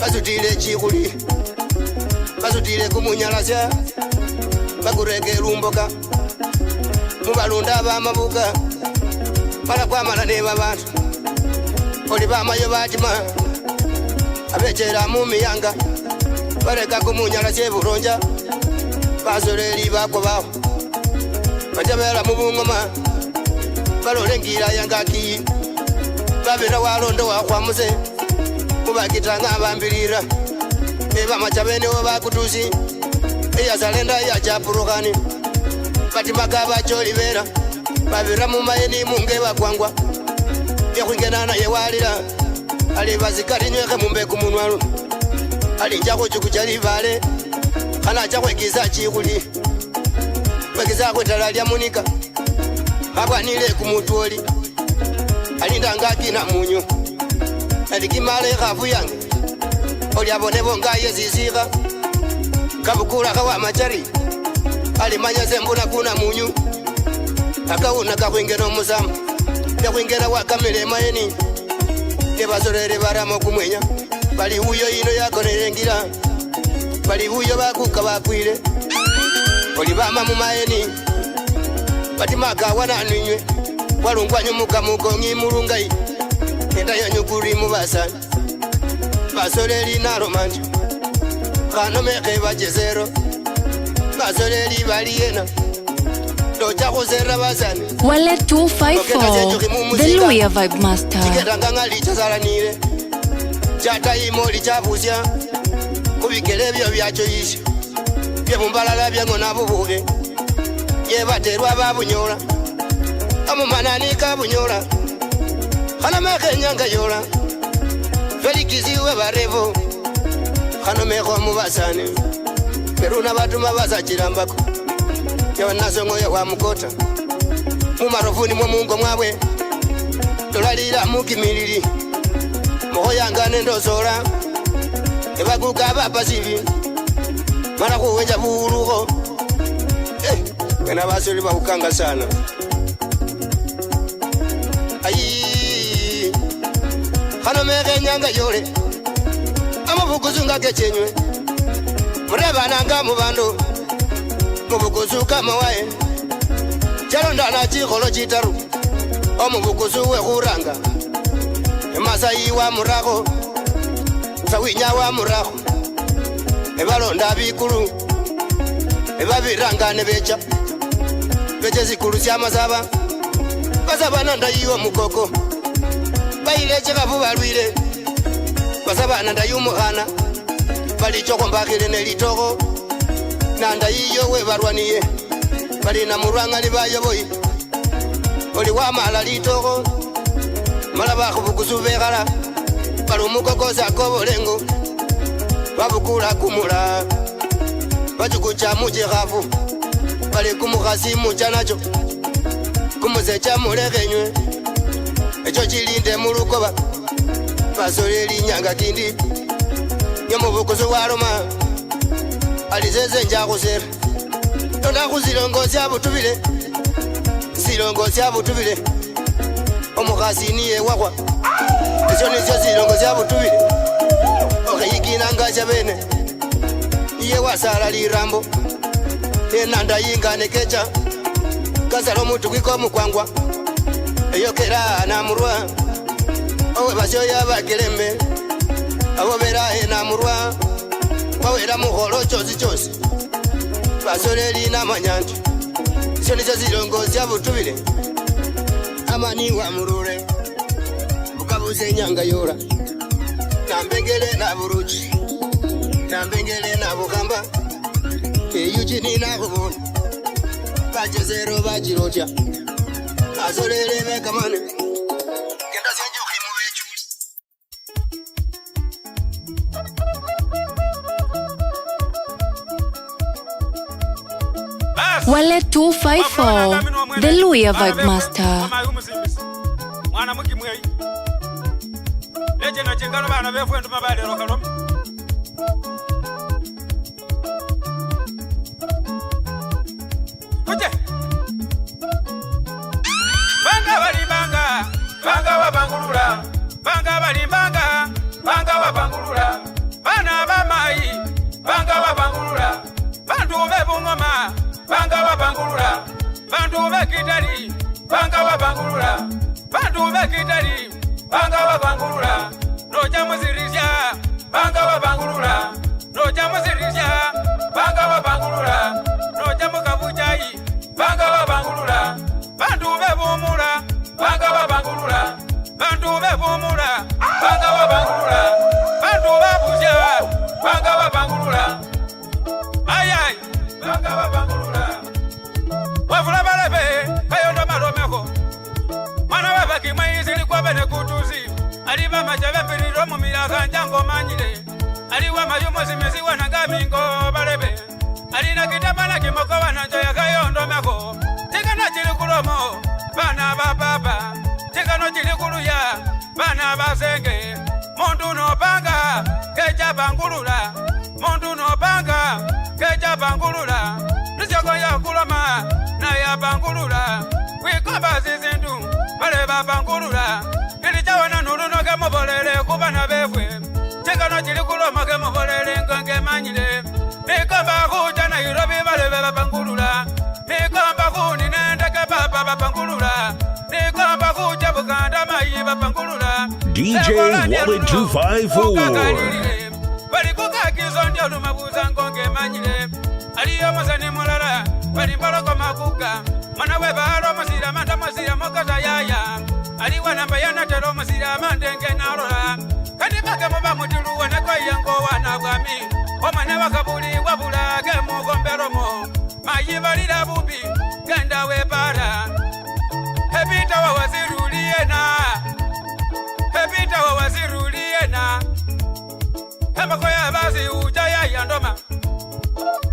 basutile chikuli basutile kumunyalasya bakureke lumboka mubalunda bamabuka pala kwamala ne babantu oli bamayo batima abechera mu miyanga bareka kumunyalasya bulonja basoleli bakobaho bajabera mu bungoma balolengira yangaki babera walondo wakwamuse mubakitanga bambilira eba machabene wabakutusi eyazalenda yachapurukani bati magaba cholibera babera mu mayeni munge bakwangwa yakwingenana yewalira ali bazikati nyweke mumbe kumunwalu ali njako chukuchali vale kana chakwe kiza chikuli bakiza kwetala lya munika abwanile kumutoli alinda ngaki na munyo alikimale khafu yange oli abonebo ngaye zizika kabukula kawa machari alimanya zembuna kuna munyu akauna kakwingena omusamba yakwingena wakamile mayeni ebazolere baramo kumwenya bali huyo ino yakonerengira bali huyo bakuka bakwile oli bama mu mayeni batimaka wananwinywe walungwanyu mukamuko ngimulungai enda yanyukuri mu basani basoleli nalomanju kanomeke bajezero basoleli baliyena locha kuzera basani Wallet 254 The Luya Vibe Master tiketanganga lichazalanile chata imo lichabusya kubikele byo byacho yisha byebumbalala byangona bubuke yebaterwa babunyola amumanani kabunyola khana meke nyanga yola felikizi we barevo khana meko mubasani peruna batuma basachirambako yawanasongo ya wa mukota mumarofuni mwe mungo mwabwe tolalira mukimilili moyangane ndosola ebakuka bapasivi mara kuwenja buruko kana basoli bakukanga sana ayi khana meke nyanga yole amabukuzunga kechenywe mureba nanga mubandu mubukuzuka mawaye chalonda na chikholo chitaru omubukuzu we khuranga emasayi wa murako sawinya wa murako ebalonda bikulu ebabiranga nebecha Peche kurusia mazaba Basaba nanda yiwa mukoko Baile cheka fubalwile Basaba nanda yu muhana Bali choko mbakile nelitoko Nanda yiyo we barwaniye Bali na muranga libayo boy Oli wa mala litoko Malaba kufukusu vegala Bali mukoko sa kobolengo Babukula kumula Bajukucha muje gafu Bali kumukasi muchanacho Kumusecha mulekenywe Echo chilinde mulukoba Basoleli nyanga kindi Nyomubukusu waroma Alizeze njakusera Tonda kuzilongozi abutubile Zilongozi abutubile Omukasi niye wakwa Echo nizo zilongozi abutubile Okeyikina ngacha bene Iye wasala lirambo Enanda yinga nekecha Kasalo mutu kwiko mukwangwa Eyokera na murwa Owe basyo ya bakelembe Abo bera na murwa Wawera muholo chozi chozi Basoleli na manyantu Sionizo zilongozi abutubile Amani wa murure Bukabuze nyanga yora Nambengele na buruchi Nambengele na bukamba Eyuchini na kubuni Bachezero bachirocha Asolele mekamane Kenda senjo khimu wechu Wale 254, the Luya Vibe Master. Mwana muki mwei Leje na chingano bana befu entu mabale rokalom Kuje Banga bali banga Banga wa bangulula Banga bali banga Banga wa bangulula Bana bamai Banga wa bangulula Bandu bebungoma Banga wa bangulula Bandu bekitali Banga wa bangulula Bandu bekitali Banga wa bangulula Noja muzirisha Banga wa bangulula Noja muzirisha Banga wa bangulula Noja mukabuchai Banga wa bangulula Bandu bebumula Banga wa bangulula Bandu bebumula Banga wa bangulula Bandu babusha Banga wa bangulula Ayay Banga wa bangulula Wafula balebe Bayondo maromeko Mwana wabaki maizili kwa bene kutuzi Aliba majave piriro mumiraga njango manyile Aliwa mayumo simesi wanangamingo balebe Alina kitabana kimoko wananjoya kayondo meko Chikano chilikulomo Bana bababa Chikano chilikuluya Bana basenge Mundu no panga Kecha bangulula Mundu no panga Kecha bangulula Nisioko ya kuloma Na ya bangulula Wikoba zizindu Baleba bangulula Nilichawana nuruno kemo bolele kubana befwe Chikano chilikuloma kemo bolele ngonge manyile Nikamba kuja na Nairobi balebe bangulula Nikamba kuni nendeke baba bangulula Nikamba kuja Buganda mayiba bangulula DJ Wallet 254 Bali kuka kizondi olumabuza ngonge manyile Aliyo mazani mulala Bali mbaloko makuka Mana webaro masira manda masira mokata yaya Aliwa namba yana tero masira mandenge narola Kani bake mba mutilu wana kwa yango wana wami Omane wakabuli wabula ke mugomberomo Mayiba lila bubi Kenda webara Hebita wa waziruliena Hebita wa waziruliena Hema koya bazi ujaya yandoma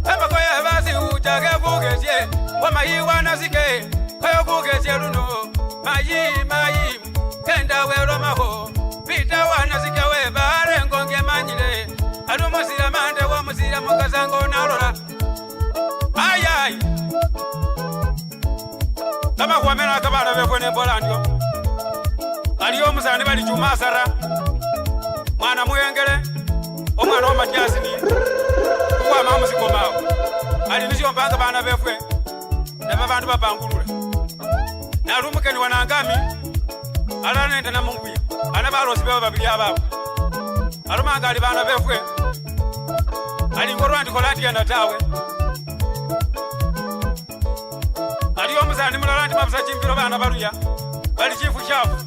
Hema koya bazi ujage kugeje Wamayiwa nazike Koyo kugeje luno Mayi Kenda weromaho Pita wanazike webare ngonge manyile Alumo sila mande wa musila mukazango narola Ayay Tama kuwamena kabana wefwene mbola ndio Aliyo musani bali chumasara Mwana muyengele Omwana oma kiasi ni Kuwa mamu sikomao Alinisio mpanga bana wefwe Nema bandu babangulula Na rumukeni wanangami Ala nende na mungu ya Anabarosi bewa babili ababu Arumanga alibana befwe Alingorwa ndikolandia na tawe Aliyo Musani mulala ndi mapsa chimpiro bana baluya. Bali chifu chafu.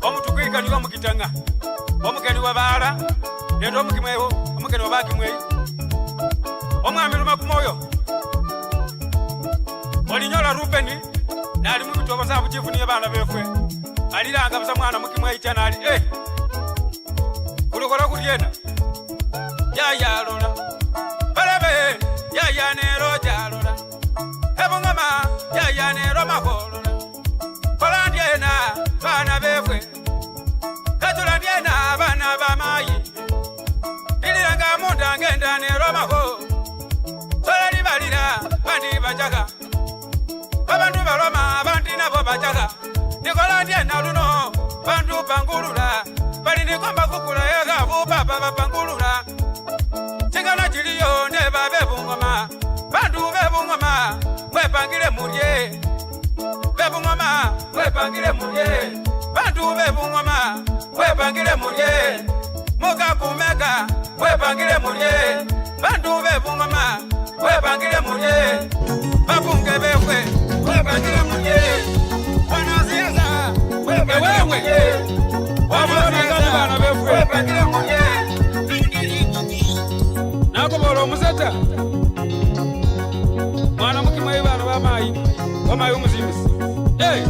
Omutukwika ni omukitanga. Omukeni wa bala. Nendo omukimweho, omukeni wa baki mweyo. Omwami luma kumoyo. Olinyola Rubeni. Nali mu bitobo sabu chifu niye bana befwe. Alilanga busa mwana mukimweyi chanali. Kulikola kulyenda. Ya lola. Balabe ya nero jalola. Hebongama ya nero makolola. Kolandiena bana befwe. Katulandiena bana bamayi. Ililanga munda ngenda nero mako. Solali balira bandi bajaga. Babandu baloma bandi nabo bajaga. Nikolandiena luno bandu pangulula. Bali nikomba kukula ega buba baba pangulula. Chingana chiliyo ne babe bungoma. Bandu bebungoma wepangile mulye. Bebungoma wepangile mulye. Bandu bebungoma wepangile mulye. Muka kumeka wepangile mulye. Bandu bebungoma wepangile mulye. Babunge befwe wepangile mulye. Wanaziaza wepangile mulye. Wanaziaza wepangile mulye. Nakobolo musata. Mwana mukimweyi bana bamayi. Wamayi umuzimisi. Hey.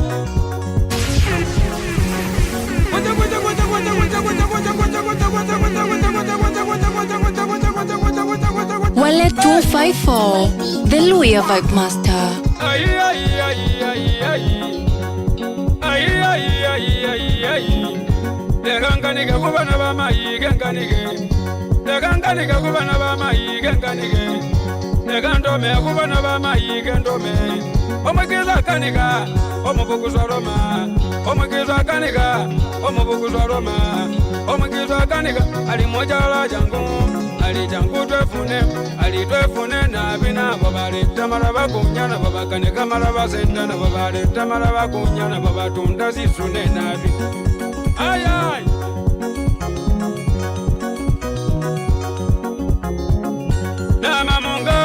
Wallet 254, the Luya Vibe Master. Lekanganike kubana bamayi genganike. Lekanganike kubana bamayi genganike. Legandome kubana bamayi gendome. Omukiza kanika, omubuguzwa Roma. Omukiza kanika, omubuguzwa Roma. Omukiza kanika, ali mojala jangu. Ali jangu twefune, ali twefune na bina. Babale tamara bakunyana, babakanika maraba sendana. Babale tamara bakunyana, babatunda zisune na bi. Ay ay. Nama mungo,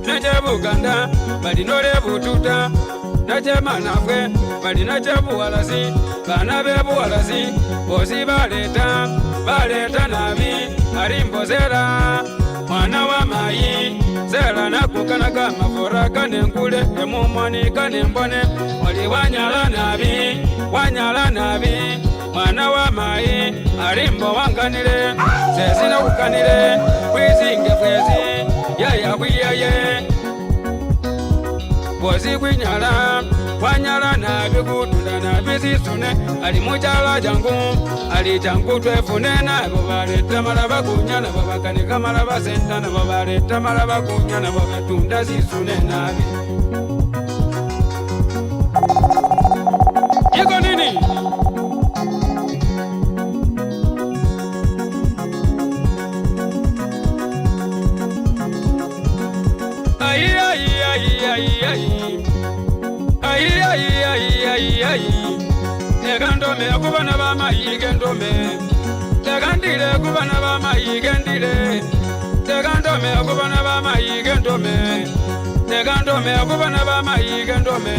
neje Buganda, bali nore bututa. Neje manafwe, bali neje buwalasi. Bana be buwalasi, bosi baleta nabi. Arimbo zera, mwana wa mayi. Zera nakukanaka mafora kanenkule. Emumwani kanembone, wali wanyala nabi. Mwana wa mayi, arimbo wanganire. Sezina ukanire, kwizinge kwezi. Yaya kwiyaye. Bosi kwinyala, wanyala nabi kutunda nabi zisune. Ali mujala jangu, ali jangu twefune na. Babaleta maraba kunyana, babakanika maraba sentana. Babaleta maraba kunyana, babatunda zisune nabi. Iko nini? Legandome kubana bamayi gendome. Legandile kubana bamayi gendile. Legandome kubana bamayi gendome. Legandome kubana bamayi gendome.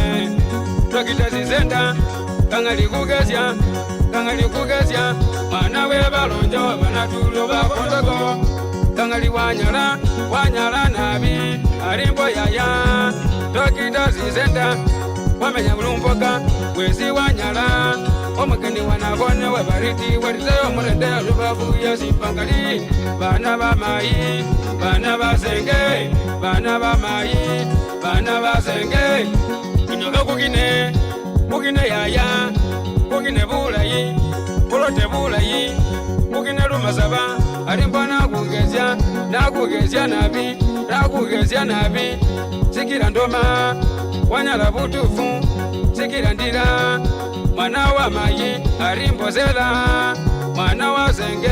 Tokita zizenda kangali kugezya. Mwana we balonjo banatulo bakondogo. Kangali wanyala nabi. Arimbo yaya. Tokita zizenda wamenya bulumboka wezi wanyala. Omukeni wanabone webariti warizeyo mulende lubavu yasimpangali. Bana bamayi, bana basenge, bana bamayi, bana basenge. Inyoka kugine yaya, kugine bulayi, kulote bulayi, kugine lumasaba. Arimbo nakugezya nabi. Sikira ndoma, wanyala butufu, sikira ndira. Mwana wa mayi, arimbo zela. Mwana wa zenge,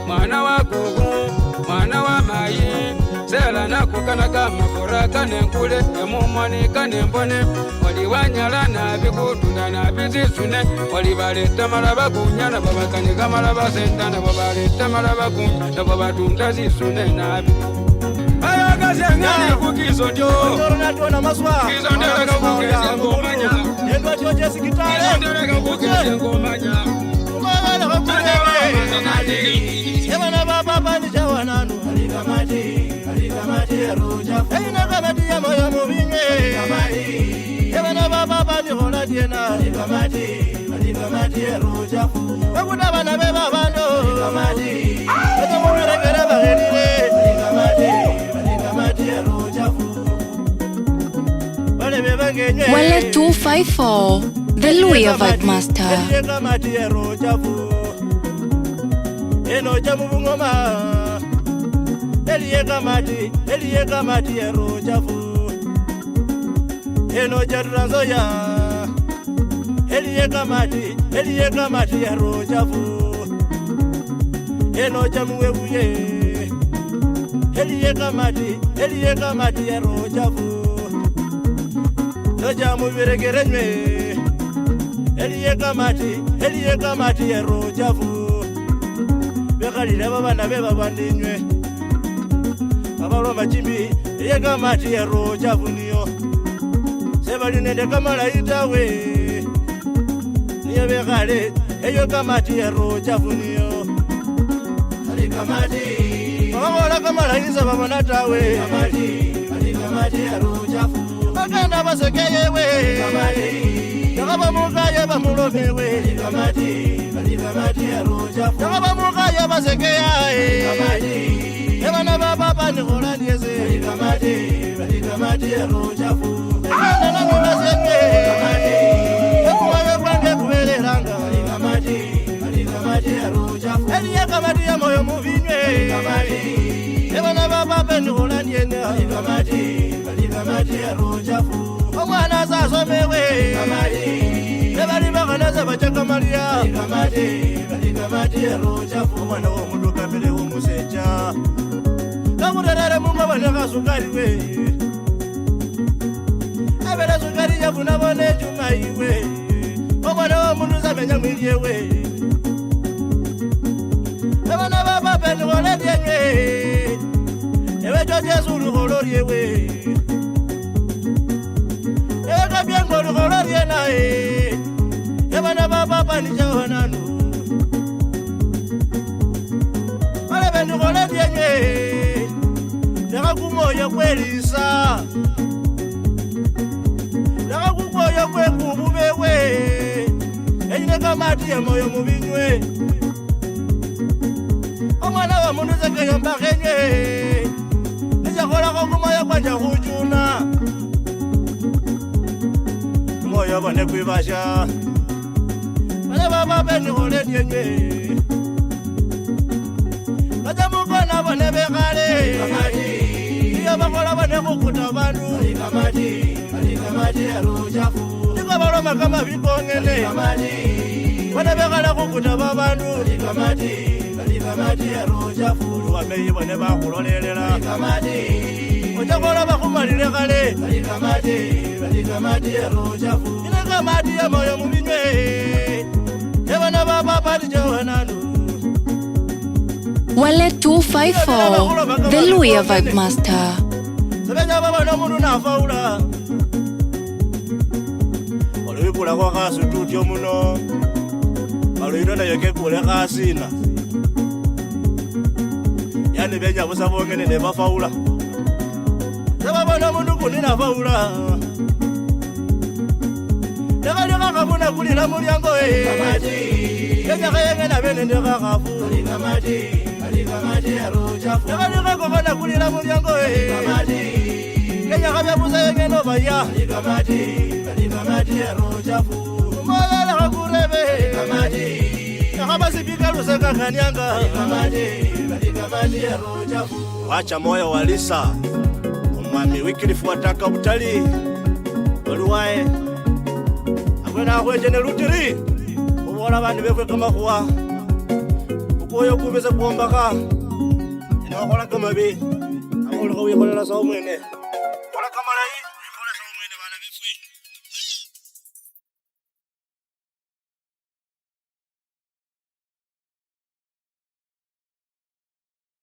mwana wa kugu, mwana wa mayi. Zela nakukanaka mafura kanenkule. Emumwani kanembone, wali wanyala nabi kutunda nabi zisune. Wali baleta maraba kunyana, babakanika maraba sentana. Babaleta maraba kunyana, babatunda zisune nabi. Ayaga Ngani kukizo ndio. Ndorona tuona maswa. Kizo ndio kukeza ngomanya. Ndwa choje sikitale. Kizo ndio kukeza ngomanya. Umala kukurewe. Yabana baba bani jawananu. Alikamati roja. Ina kamati ya moyo mubinye. Yabana baba bani hola diena. Alikamati roja. Bakuda bana beba bando. Alikamati. Ata mumere kera bagenire. Wale 254, the Luya Vibe Master. Eno jamu bungoma. Elieka mati ero jafu. Eno jadranzoya. Elieka mati ero jafu. Eno jamu webuye. Elieka mati ero jafu. Noja mubiregerenywe. Elieka mati ero jafu. Bekalile babana beba bandinywe. Abalo machimbi elieka mati ero jafu niyo. Sebali nende kamala itawe. Niyo bekale eyo kamati ero jafu niyo. Alikamati. Wakola kamala isa babana tawe. Alikamati ero jafu. Maganda basekeyewe. Alikamati. Yakaba mukaye bamulomewe. Alikamati ero jafu. Yakaba mukaye basekeyae. Alikamati. Ebana baba bani holandieze. Alikamati ero jafu. Ebana nami basenye. Alikamati. Ekuwawe kwange kubeleranga. Alikamati ero jafu. Elieka mati ya moyo muvinywe. Alikamati. Ebana baba bani holandiene. Alikamati ero jafu. Omwana zasomewe. Alikamati. Ebali bakanaza bachaka maria. Alikamati ero jafu. Omwana womundu kamele womuseja. Kamuterere munga baneka sukari we. Abela sukari yafuna bone chuma iwe. Omwana womundu zamenya mwilie we. Ebana baba beni hole dienye. Ewe joje suru holorie we. Ewe kabiengo holorie na e. Ebana baba bani jawananu. Ole beni hole dienye. Naka kumoyo kwelisa. Naka kumoyo kwe kububewe. Ejine kamati ya moyo mubinywe. Omwana wa mundu zekeyo mbakenye. Nijakola kwa kumoyo kwa jahujuna. Moyo bane kuibasha. Bane baba beni hole dienye. Kaja mukona bane bekale. Iyo bakola bane kukuta bandu. Alikamati ero jafu. Niko baloma kama bikongene. Bane bekala kukuta babandu. Alikamati ero jafu. Wameyi bane bakulolelela. Ojakola bakumalile kale. Alikamati ero jafu. Ine kamati ya moyo mubinywe. Ebana baba pati jawananu. Wale 254, the Luya Vibe Master. Sebenya baba no mundu nafaula. Olubikula kwa kasu tutyo muno. Aloino na yeke kule kasina. Yani benya busabongene ne bafaula. Baba no mundu kuni nafaula. Ndeka kafuna kulila mulyango e. Kenya kayenge na bene ndeka kafu. Alikamati ero jafu. Ndeka kofana kulila mulyango e. Kenya kabya buza yenge no baya. Alikamati ero jafu. Mala kakurebe. Nakaba sipika luseka kanyanga. Alikamati ero jafu. Wacha moyo walisa. Mwami Wycliffe wataka utalii. Oluwae. Kwena kweje ne lutiri. Ubola bantu bekwe kama kuwa. Ukoyo kubeze kuombaka. Ina kola kama bi. Amolo ko yekola sawo mwene. Kola kama lai, yekola sawo mwene bana befwe.